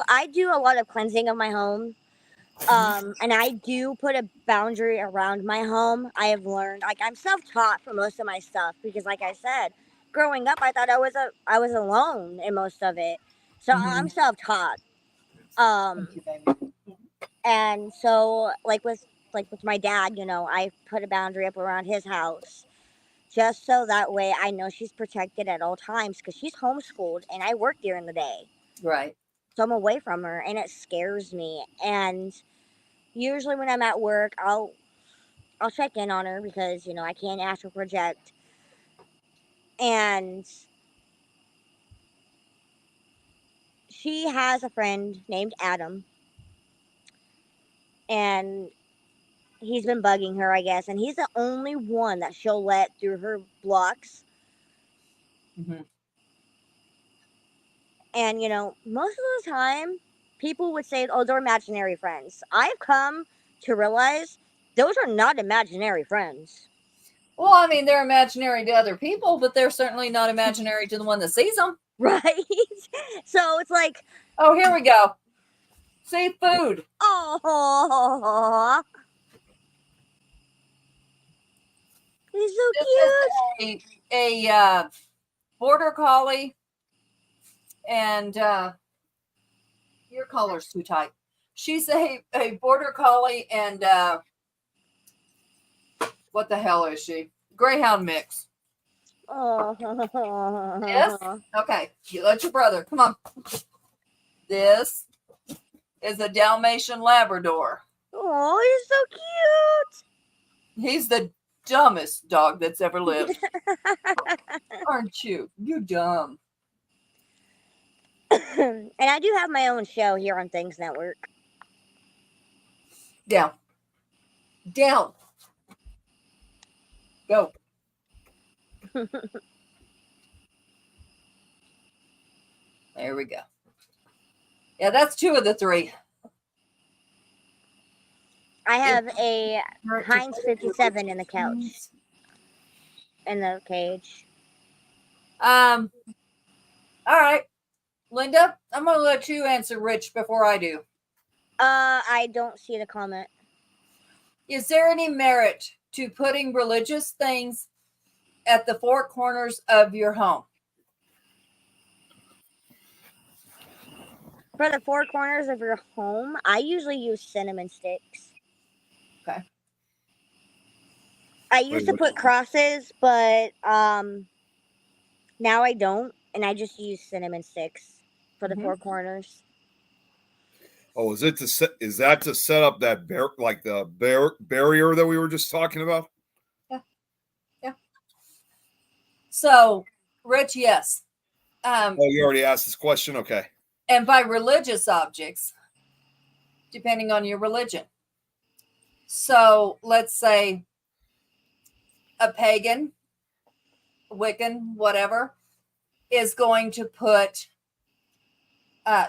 I do a lot of cleansing of my home. And I do put a boundary around my home. I have learned, like, I'm self-taught for most of my stuff because, like I said, growing up, I thought I was alone in most of it. So I'm self-taught. Thank you, baby. And so like with my dad, you know, I put a boundary up around his house just so that way I know she's protected at all times because she's homeschooled and I work during the day. Right. So I'm away from her and it scares me. And usually when I'm at work, I'll check in on her because, you know, I can't astral project. And she has a friend named Adam. And he's been bugging her, I guess. And he's the only one that she'll let through her blocks. Mm-hmm. And, you know, most of the time, people would say, oh, they're imaginary friends. I've come to realize those are not imaginary friends. Well, I mean, they're imaginary to other people, but they're certainly not imaginary to the one that sees them. Right? So it's like, oh, here we go. See, food. Oh, he's so This cute. is a border collie, and your collar's too tight. She's a border collie, and what the hell is she? Greyhound mix. Oh, Yes? Okay, you let your brother. Come on. This is a Dalmatian Labrador. Oh, he's so cute. He's the dumbest dog that's ever lived. Aren't you? You're dumb. And I do have my own show here on Things Network. Down. Down. Go. There we go. Yeah, that's two of the three. I have a Heinz 57 in the couch, in the cage. All right. Linda, I'm going to let you answer Rich before I do. I don't see the comment. Is there any merit to putting religious things at the four corners of your home? For the four corners of your home, I usually use cinnamon sticks. Okay. I used to put crosses, but now I don't, and I just use cinnamon sticks for the Mhm. four corners. Oh, is that to set up that barrier that we were just talking about? So, Rich, yes. Oh, you already asked this question. Okay. And by religious objects, depending on your religion. So let's say a pagan, Wiccan, whatever, is going to put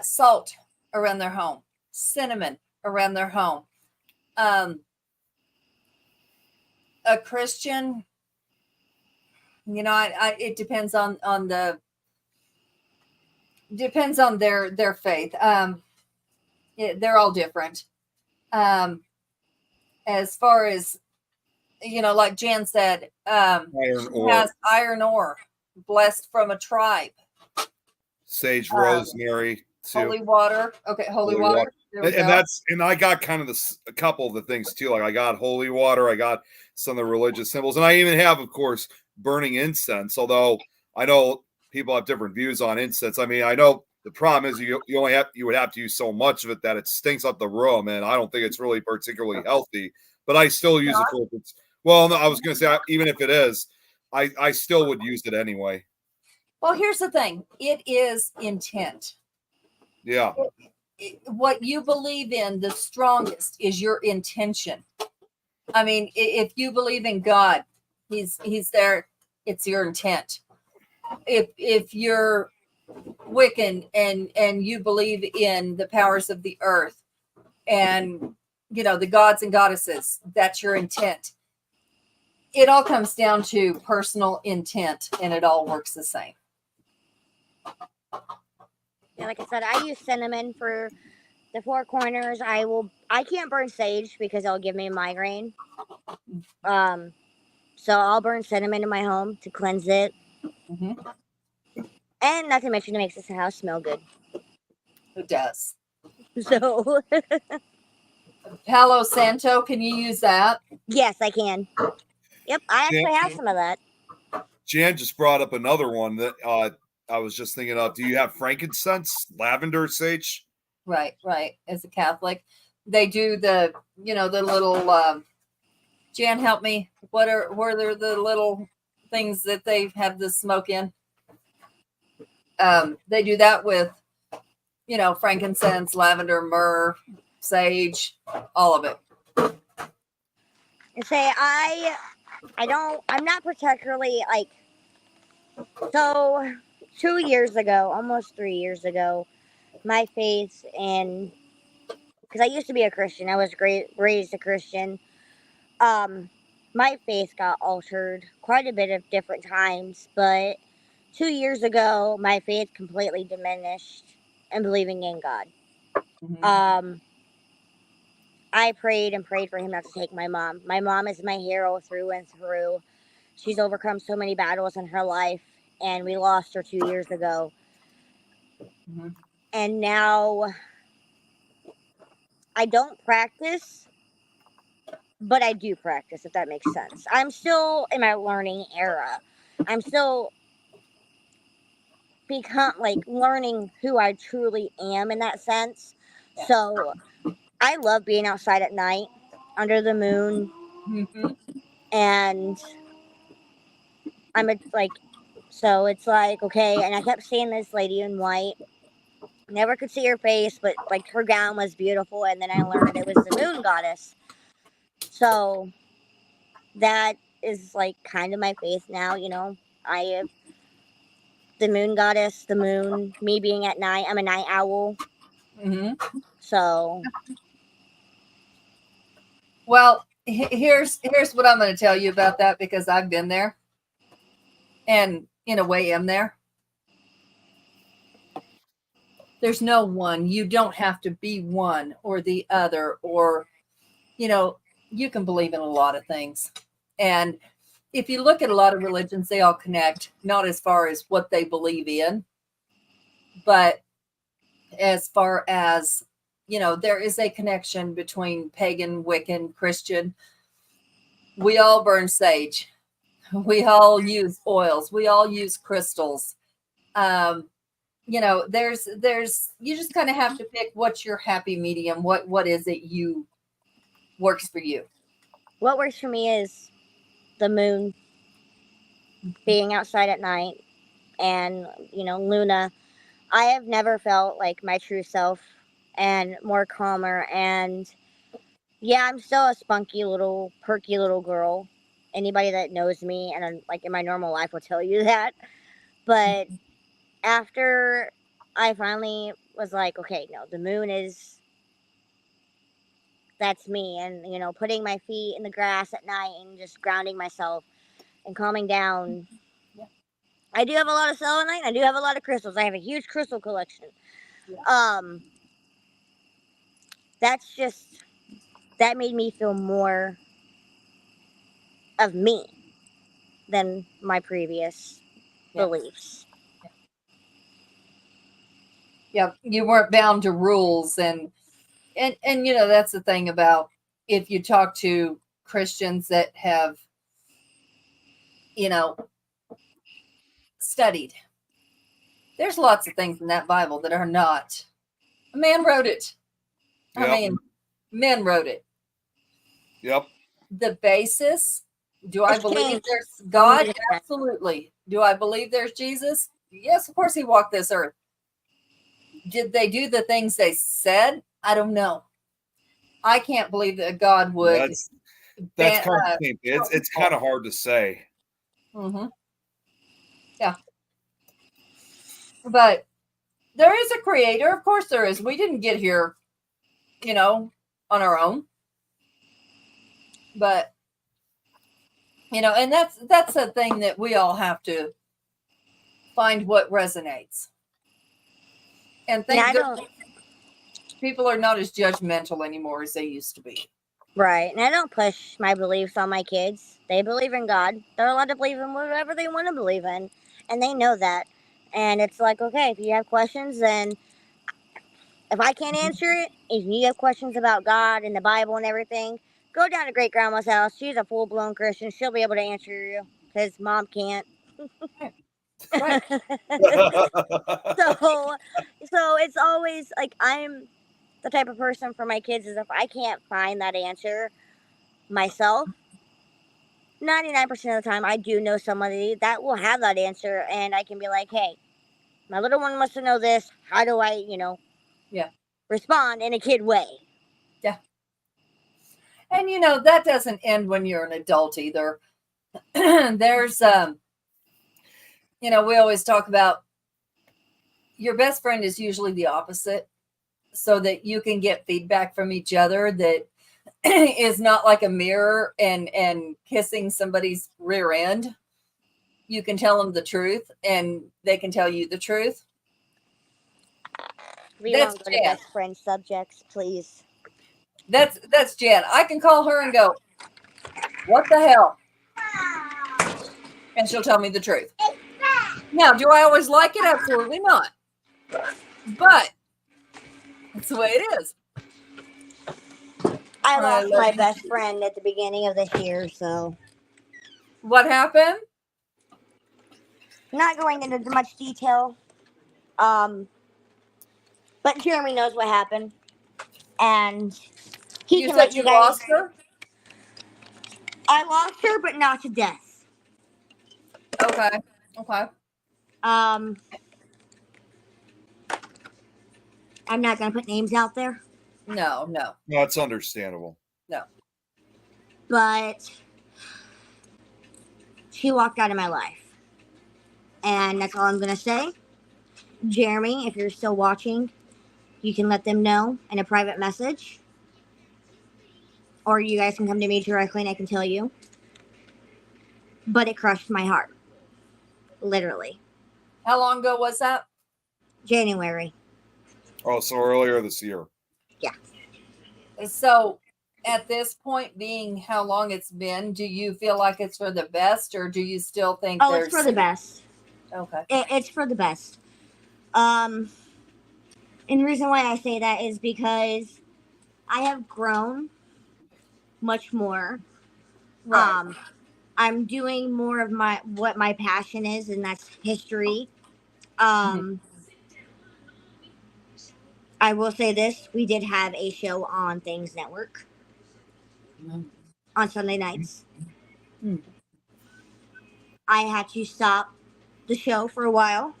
salt around their home, cinnamon around their home. A Christian, it depends on their faith. They're all different. As far as like Jan said, Iron ore, has iron ore, blessed from a tribe. sage, rosemary, too. Holy water. Okay, holy Holy water. water. There we And go. I got kind of a couple of the things too. Like I got holy water, I got some of the religious symbols, and I even have, of course, burning incense. Although I know people have different views on incense. I mean, I know the problem is you would have to use so much of it that it stinks up the room, and I don't think it's really particularly healthy. But I still use it for it's. Well, no, I was going to say even if it is, I still would use it anyway. Well, here's the thing. It is intent. Yeah. What you believe in the strongest is your intention. I mean, if you believe in God, he's there. It's your intent. If you're Wiccan and you believe in the powers of the earth and the gods and goddesses, that's your intent. It all comes down to personal intent, and it all works the same. Yeah, like I said, I use cinnamon for the four corners. I can't burn sage because it'll give me a migraine. So I'll burn cinnamon in my home to cleanse it. Mm-hmm. And not to mention, it makes this house smell good. It does. So Palo Santo, can you use that? yes, I can. Yep, I actually have some of that. Jan just brought up another one that I was just thinking of. Do you have frankincense, lavender, sage? Right. As a Catholic, they do the little. Jan, help me. What are the little things that they have the smoke in? They do that with, frankincense, lavender, myrrh, sage, all of it. And say I'm not particularly like. So 2 years ago, almost 3 years ago, my faith in, because I used to be a Christian, I was raised a Christian. My faith got altered quite a bit of different times, but 2 years ago, my faith completely diminished in believing in God. Mm-hmm. I prayed and prayed for him not to take my mom. My mom is my hero through and through. She's overcome so many battles in her life, and we lost her 2 years ago. Mm-hmm. And now I don't practice, but I do practice, if that makes sense. I'm still in my learning era. I'm still learning who I truly am in that sense. Yeah. So I love being outside at night under the moon, Mm-hmm. and so it's like, okay, and I kept seeing this lady in white. Never could see her face, but like her gown was beautiful, and then I learned it was the moon goddess. So that is like kind of my faith now, I have the moon goddess, the moon, me being at night. I'm a night owl. Mm-hmm. So Well, here's what I'm going to tell you about that, because I've been there, and in a way am there. There's no one. You don't have to be one or the other, or you can believe in a lot of things. And if you look at a lot of religions, they all connect, not as far as what they believe in, but as far as, there is a connection between pagan, Wiccan, Christian. We all burn sage. We all use oils. We all use crystals. There's you just kind of have to pick what's your happy medium. What is it you works for you? What works for me is the moon, being outside at night, and Luna. I have never felt like my true self and more calmer. And yeah, I'm still a spunky little, perky little girl. Anybody that knows me and like in my normal life will tell you that. But after I finally was like, okay, no, the moon that's me. And, putting my feet in the grass at night and just grounding myself and calming down. Yeah. I do have a lot of selenite. I do have a lot of crystals. I have a huge crystal collection. Yeah. That made me feel more of me than my previous beliefs. Yeah, you weren't bound to rules, and that's the thing about, if you talk to Christians that have studied, there's lots of things in that Bible that are not. A man wrote it. Yep. I mean, men wrote it. Yep. The basis, do I It's believe changed. there's God? Absolutely. Do I believe there's Jesus? Yes, of course he walked this earth. Did they do the things they said? I don't know. I can't believe that God would. That's kind of it's kind of hard to say. Mm-hmm. Yeah. But there is a creator. Of course there is. We didn't get here, on our own. But, and that's a thing that we all have to find what resonates. And people are not as judgmental anymore as they used to be. Right. And I don't push my beliefs on my kids. They believe in God. They're allowed to believe in whatever they want to believe in. And they know that. And it's like, okay, if you have questions, then if I can't answer it, if you have questions about God and the Bible and everything, go down to great grandma's house. She's a full-blown Christian. She'll be able to answer you because mom can't. Right. So it's always like, I'm the type of person for my kids is, if I can't find that answer myself, 99% of the time I do know somebody that will have that answer, and I can be like, hey, my little one wants to know this. How do I, respond in a kid way? Yeah. And that doesn't end when you're an adult either. There's we always talk about your best friend is usually the opposite, so that you can get feedback from each other that is not like a mirror and kissing somebody's rear end. You can tell them the truth and they can tell you the truth. We won't go to best friend subjects, please. That's Jan. I can call her and go, what the hell? And she'll tell me the truth. Now, do I always like it? Absolutely not. But that's the way it is. I lost my best friend at the beginning of this year, so. What happened? Not going into much detail. But Jeremy knows what happened. And he can let you guys. Lost her? I lost her, but not to death. Okay. I'm not going to put names out there. No. That's understandable. No. But she walked out of my life. And that's all I'm going to say. Jeremy, if you're still watching, you can let them know in a private message. Or you guys can come to me directly and I can tell you. But it crushed my heart. Literally. How long ago was that? January. Oh, so earlier this year. Yeah. So at this point, being how long it's been, do you feel like it's for the best, or do you still think it's for the best. Okay. It's for the best. And the reason why I say that is because I have grown much more. Right. I'm doing more of what my passion is, and that's history. I will say this: we did have a show on Things Network on Sunday nights. Mm. I had to stop the show for a while.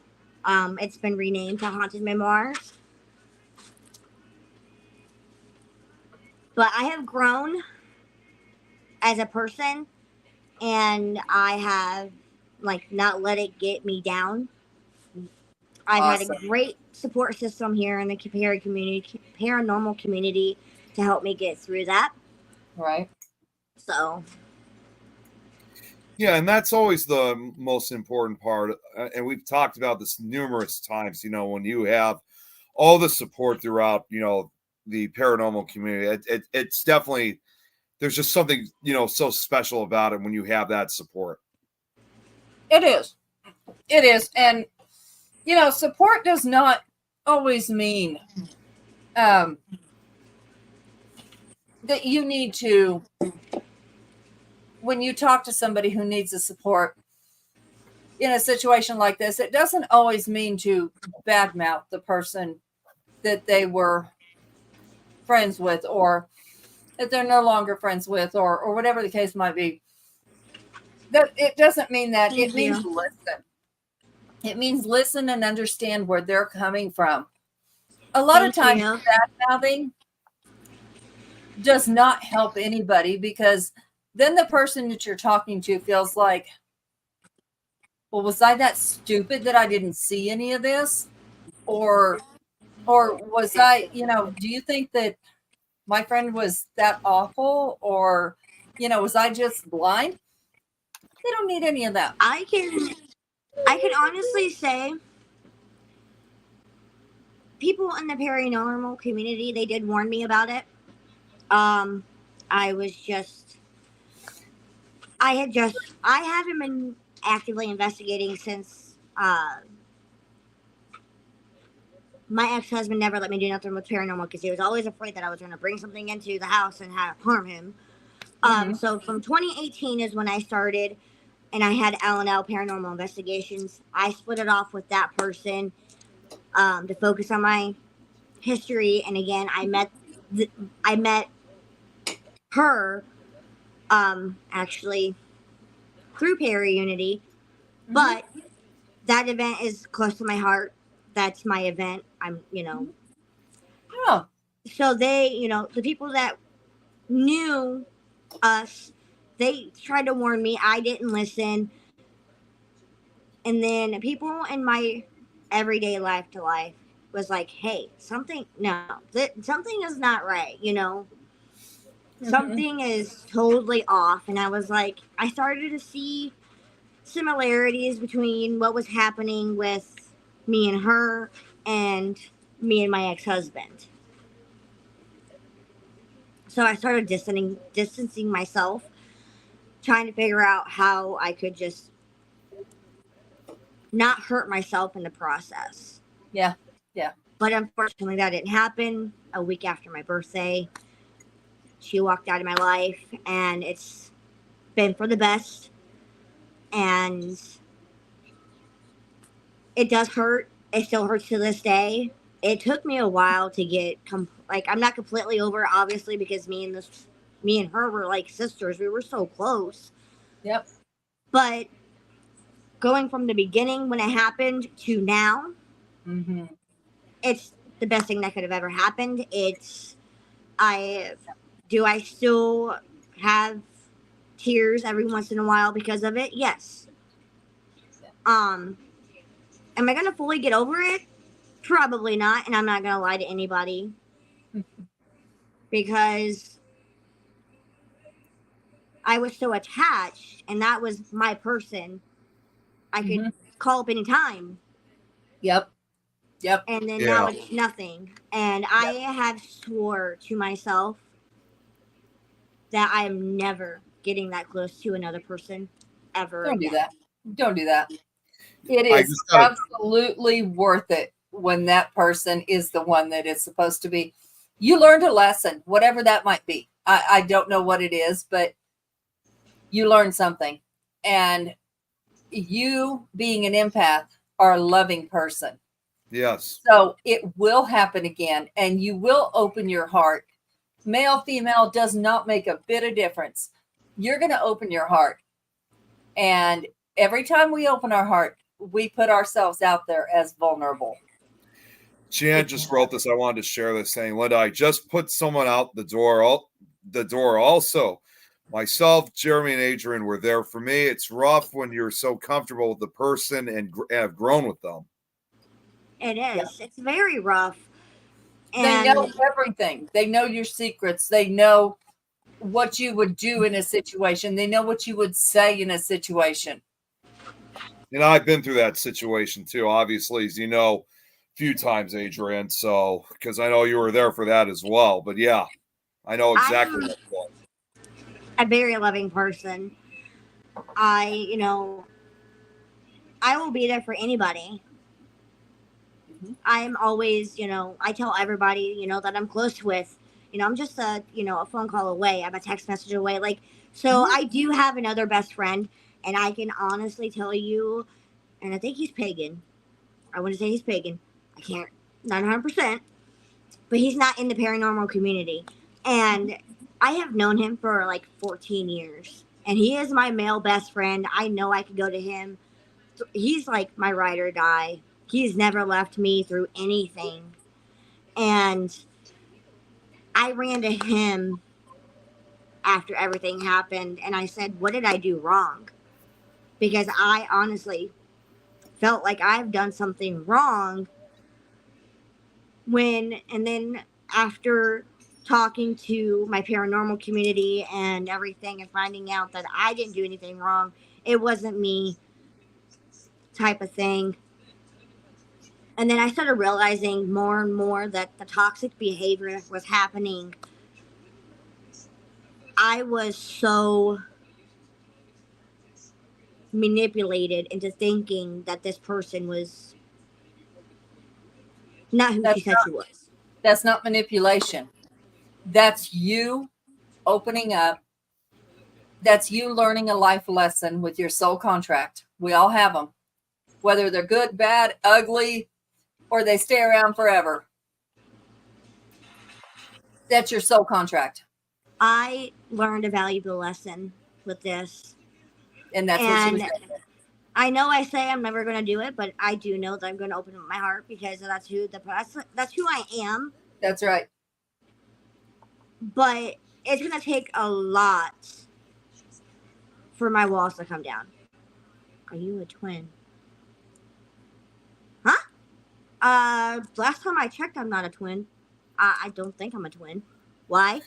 It's been renamed to Haunted Memoirs. But I have grown as a person, and I have not let it get me down. I've had Awesome. a great support system here in the paranormal community to help me get through that. Right. So Yeah, and that's always the most important part. And we've talked about this numerous times. When you have all the support throughout, the paranormal community, it's definitely, there's just something, so special about it when you have that support. It is. It is. And, support does not always mean that you need to, when you talk to somebody who needs the support in a situation like this, it doesn't always mean to badmouth the person that they were friends with, or that they're no longer friends with, or whatever the case might be. That it doesn't mean that. It means listen. It means listen and understand where they're coming from. A lot of times, bad-mouthing does not help anybody, because then the person that you're talking to feels like, well, was I that stupid that I didn't see any of this? Or was I, do you think that my friend was that awful? Or, was I just blind? They don't need any of that. I can honestly say people in the paranormal community, they did warn me about it. I haven't been actively investigating since my ex-husband never let me do nothing with paranormal, because he was always afraid that I was going to bring something into the house and harm him. So from 2018 is when I started, and I had L&L Paranormal Investigations. I split it off with that person to focus on my history. And again, I met her actually through Para Unity, but that event is close to my heart. That's my event. Yeah. So they, the people that knew us, they tried to warn me. I didn't listen. And then people in my everyday life was like, hey, something is not right, Something is totally off. And I was like, I started to see similarities between what was happening with me and her and me and my ex-husband. So I started distancing myself, trying to figure out how I could just not hurt myself in the process. Yeah. Yeah. But unfortunately, that didn't happen. A week after my birthday, she walked out of my life, and it's been for the best. And it does hurt. It still hurts to this day. It took me a while to get I'm not completely over it, obviously, because me and her were like sisters. We were so close. Yep. But going from the beginning when it happened to now, it's the best thing that could have ever happened. I still have tears every once in a while because of it? Yes. Am I gonna fully get over it? Probably not, and I'm not gonna lie to anybody. Because I was so attached, and that was my person. I could call up any time. Yep. And then now it's nothing. And I have swore to myself that I am never getting that close to another person ever. Don't do that. Don't do that. It is absolutely worth it when that person is the one that is supposed to be. You learned a lesson, whatever that might be. I don't know what it is, but you learned something. And you being an empath are a loving person. Yes. So it will happen again, and you will open your heart. Male, female does not make a bit of difference. You're going to open your heart. And every time we open our heart, we put ourselves out there as vulnerable. Jan just wrote this. I wanted to share this saying, Linda, I just put someone out the door also. Myself, Jeremy, and Adrian were there. For me, it's rough when you're so comfortable with the person and have grown with them. It is. It's very rough. They And know everything. They know your secrets. They know what you would do in a situation. They know what you would say in a situation. And I've been through that situation too, obviously, as you know, a few times, Adrian. So, because I know you were there for that as well. But yeah, I know exactly what it was. a very loving person. I will be there for anybody. I'm always, I tell everybody, that I'm close with, I'm just a phone call away. I'm a text message away. So I do have another best friend, and I can honestly tell you, and I think he's pagan. I wouldn't say he's pagan. I can't, not 100%, but he's not in the paranormal community. And I have known him for like 14 years, and he is my male best friend. I know I could go to him. He's like my ride or die. He's never left me through anything. And I ran to him after everything happened, and I said, what did I do wrong? Because I honestly felt like I've done something wrong. And then after talking to my paranormal community and everything and finding out that I didn't do anything wrong, it wasn't me type of thing. And then I started realizing more and more that the toxic behavior was happening. I was so manipulated into thinking that this person was not who she said she was. That's not manipulation. That's you opening up. That's you learning a life lesson with your soul contract. We all have them, whether they're good, bad, ugly, or they stay around forever. That's your soul contract. I learned a valuable lesson with this. And that's what she was And doing. I know I say I'm never going to do it, but I do know that I'm going to open up my heart because that's who I am. That's right. But it's going to take a lot for my walls to come down. Are you a twin? Huh? Last time I checked, I'm not a twin. I don't think I'm a twin. Why?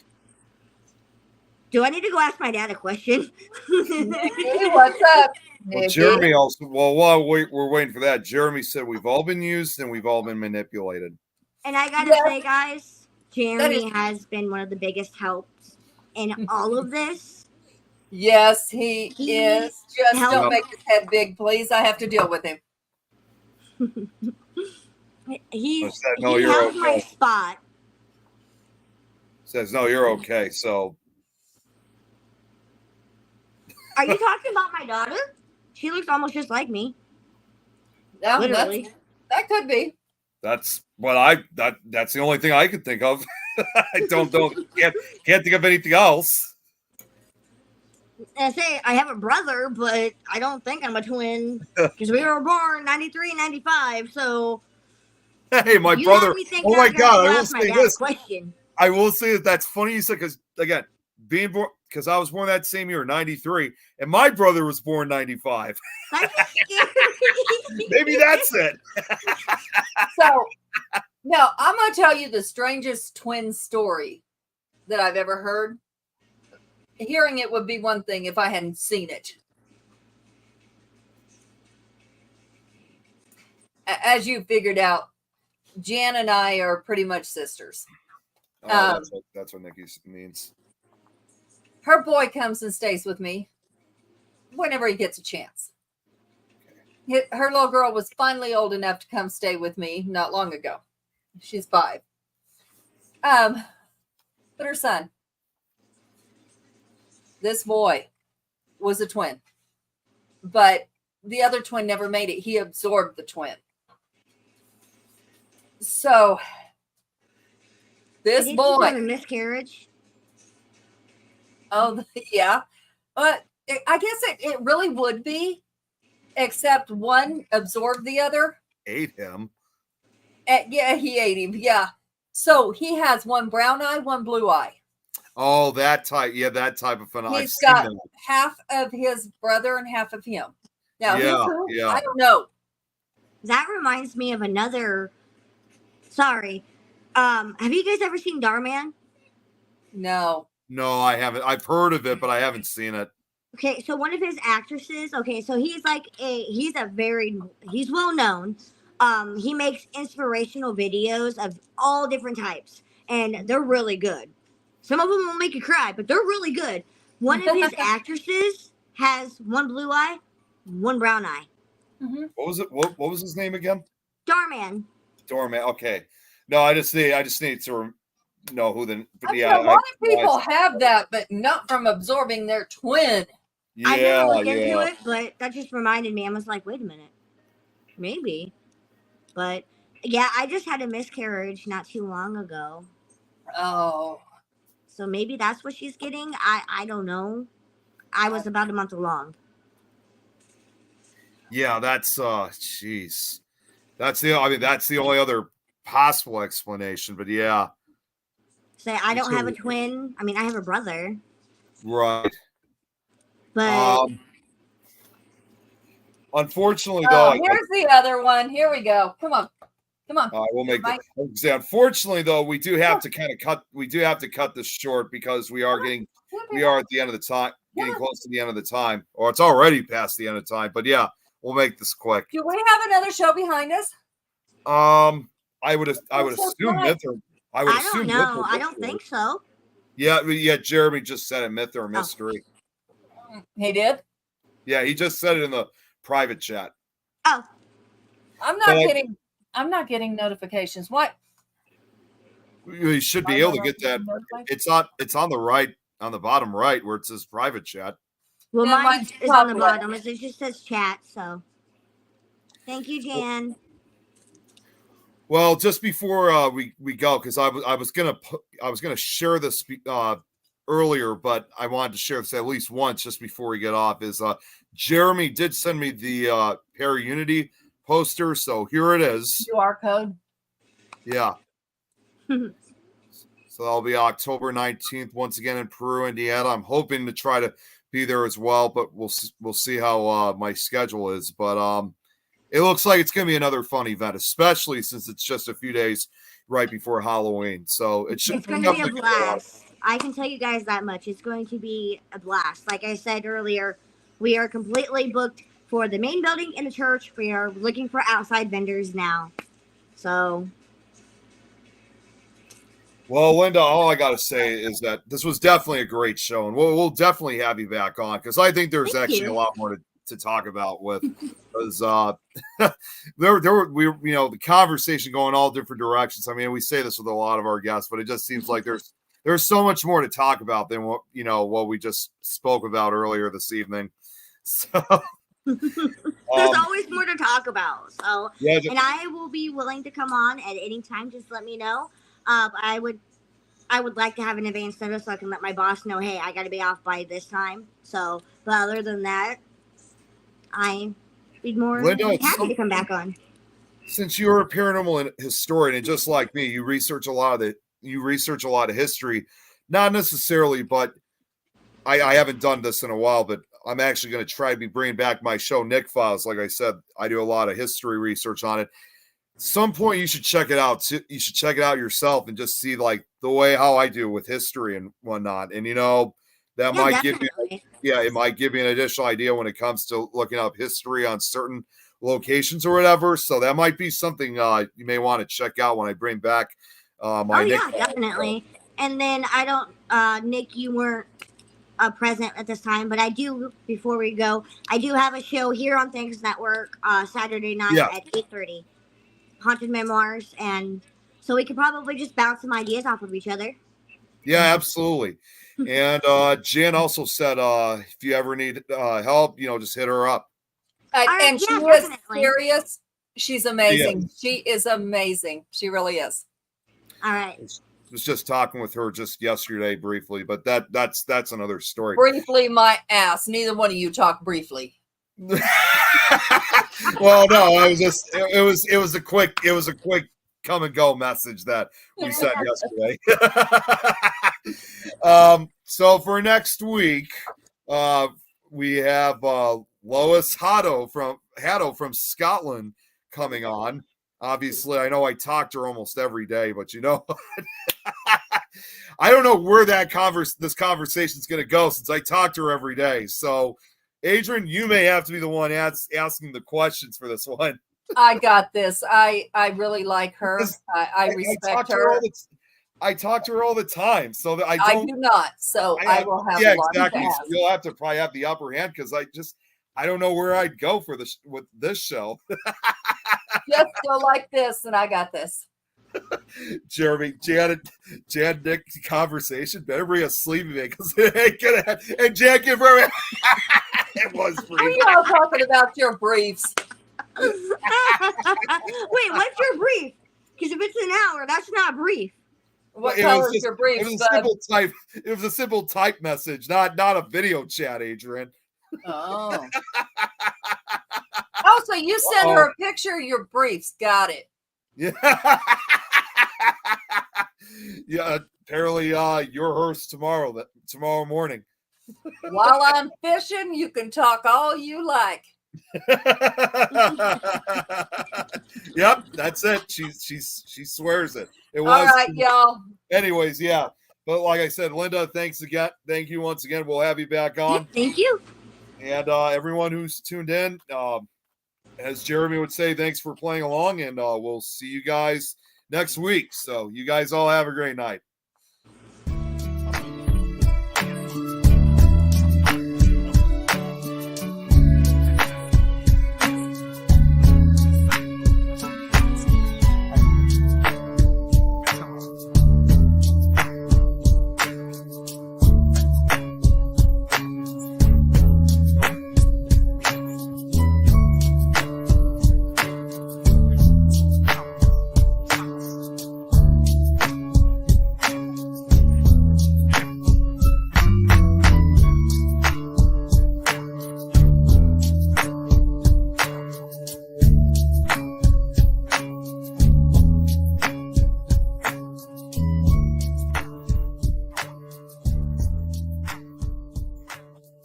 Do I need to go ask my dad a question? Hey, what's up? Well, Nikki? Jeremy also, while we're waiting for that, Jeremy said we've all been used and we've all been manipulated. And I gotta say, guys, Jeremy has been one of the biggest helps in all of this. Yes, he is. Just helped- don't make his head big, please. I have to deal with him. He No, he you're held my okay. spot. Says, no, you're okay. So, Are you talking about my daughter? She looks almost just like me. No, Literally. that could be. that's that's the only thing I could think of. I can't think of anything else. And I say I have a brother, but I don't think I'm a twin because we were born 93 and 95. So Hey, my you brother. had me think Oh I my was gonna God, I will ask my say dad this. a question. I will say that's funny you said, because again, being born, because I was born that same year, 93, and my brother was born 95. That's scary. Maybe that's it. So, now I'm going to tell you the strangest twin story that I've ever heard. Hearing it would be one thing if I hadn't seen it. As you figured out, Jan and I are pretty much sisters. Oh, that's what Nikki means. Her boy comes and stays with me whenever he gets a chance. Her little girl was finally old enough to come stay with me not long ago. She's 5. But her son, this boy, was a twin, but the other twin never made it. He absorbed the twin. So this Did boy, you have a miscarriage? oh yeah, but I guess it really would be, except one absorbed the other. Ate him. Yeah, he ate him. Yeah. So he has one brown eye, one blue eye. Oh, that type. Yeah, that type of phenomenon. He's got half of his brother and half of him. Now, Yeah, who? yeah. I don't know. That reminds me of another. Sorry. Have you guys ever seen Darman? No. No, I haven't. I've heard of it, but I haven't seen it. Okay, so one of his actresses. Okay, so he's well known. He makes inspirational videos of all different types, and they're really good. Some of them will make you cry, but they're really good. One of his actresses has one blue eye, one brown eye. Mm-hmm. What was it? What was his name again? Darman. Doorman. Okay. No, I just need to know who the. But A lot of people have that, but not from absorbing their twin. I Yeah, never looked into yeah. it, but that just reminded me. I was like, wait a minute, maybe. But yeah, I just had a miscarriage not too long ago, Oh. so maybe that's what she's getting. I don't know. I was about a month along. Yeah, that's jeez. That's the only other possible explanation, but yeah. Say I don't have a twin. I mean, I have a brother, Right. but Unfortunately, Oh, though, here's the other one. Here we go. Come on. we'll make Mike. it. Unfortunately, though, we do have to cut this short because we are at the end of the time, getting close to the end of the time, or it's already past the end of time. But yeah, we'll make this quick. Do we have another show behind us? I would assume right. myth or I don't know. I don't think so. Yeah. Jeremy just said it, myth or mystery. He did. Yeah, he just said it in the private chat. Oh, I'm not getting notifications. What? You should be able to get that. It's on the right, on the bottom right where it says private chat. well, Yeah, mine mine's is on the popular. bottom. It just says chat. So, thank you, Jan. Well, just before we go, because I was gonna share this earlier, but I wanted to share this at least once just before we get off. Is Jeremy did send me the Para-Unity poster, so here it is. QR code. Yeah. So that'll be October 19th once again in Peru, Indiana. I'm hoping to try to be there as well, but we'll see how my schedule is. But it looks like it's going to be another fun event, especially since it's just a few days right before Halloween. So it's going to be a blast. I can tell you guys that much. It's going to be a blast. Like I said earlier, we are completely booked for the main building in the church. We are looking for outside vendors now. So. Well, Linda, all I got to say is that this was definitely a great show, and we'll definitely have you back on because I think there's Thank actually you. a lot more to talk about with because there were the conversation going all different directions. I mean, we say this with a lot of our guests, but it just seems like there's so much more to talk about than what we just spoke about earlier this evening. So there's always more to talk about. So yeah, and I will be willing to come on at any time. Just let me know. I would like to have an advance notice so I can let my boss know, hey, I got to be off by this time. So, but other than that, I'd be more Linda, happy to come back on. Since you're a paranormal historian and just like me, you research a lot of history, not necessarily, but I haven't done this in a while, but I'm actually going to try to be bringing back my show, Nick Files. Like I said, I do a lot of history research on it. Some point you should check it out. You should check it out yourself and just see like the way how I do with history and whatnot. And that might give you, it might give you an additional idea when it comes to looking up history on certain locations or whatever. So that might be something you may want to check out when I bring back my Nick. Definitely. And then Nick, you weren't present at this time, but I do. Before we go, I do have a show here on Things Network Saturday night Yeah. at 8:30. Haunted Memoirs, and so we could probably just bounce some ideas off of each other. Yeah, absolutely. And Jan also said if you ever need help, just hit her up. And yeah, she was definitely. serious. She's amazing. She is amazing. She really is. All right. Was just talking with her just yesterday briefly, but that's another story. Briefly, my ass. Neither one of you talk briefly. Well, no, it was a quick come and go message that we sent yesterday. So for next week, we have Lois Hatto from Scotland coming on. Obviously, I know I talk to her almost every day, but I don't know where this conversation is going to go since I talk to her every day. So, Adrian, you may have to be the one asking the questions for this one. I got this. I really like her. I respect her. I talk to her all the time, so that I do not. So I will have a lot exactly. to ask. So you'll have to probably have the upper hand because I don't know where I'd go for this with this show. Just go like this, and I got this. Jeremy, Jan, Nick conversation better bring a sleeping bag because it ain't gonna. And Jan give her. It was Who free. are y'all talking about your briefs? Wait, what's your brief? Because if it's an hour, that's not brief. What It color was is just- your briefs? It was a simple type. It was a simple type message, not a video chat, Adrian. Oh. Oh, so you sent her a picture of your briefs. Got it. Yeah. Yeah. Apparently, you're hers tomorrow morning. While I'm fishing, you can talk all you like. Yep, that's it. She swears it. It was. All right, y'all. Anyways, yeah. But like I said, Linda, thanks again. Thank you once again. We'll have you back on. Thank you. And everyone who's tuned in, as Jeremy would say, thanks for playing along, and we'll see you guys next week. So you guys all have a great night.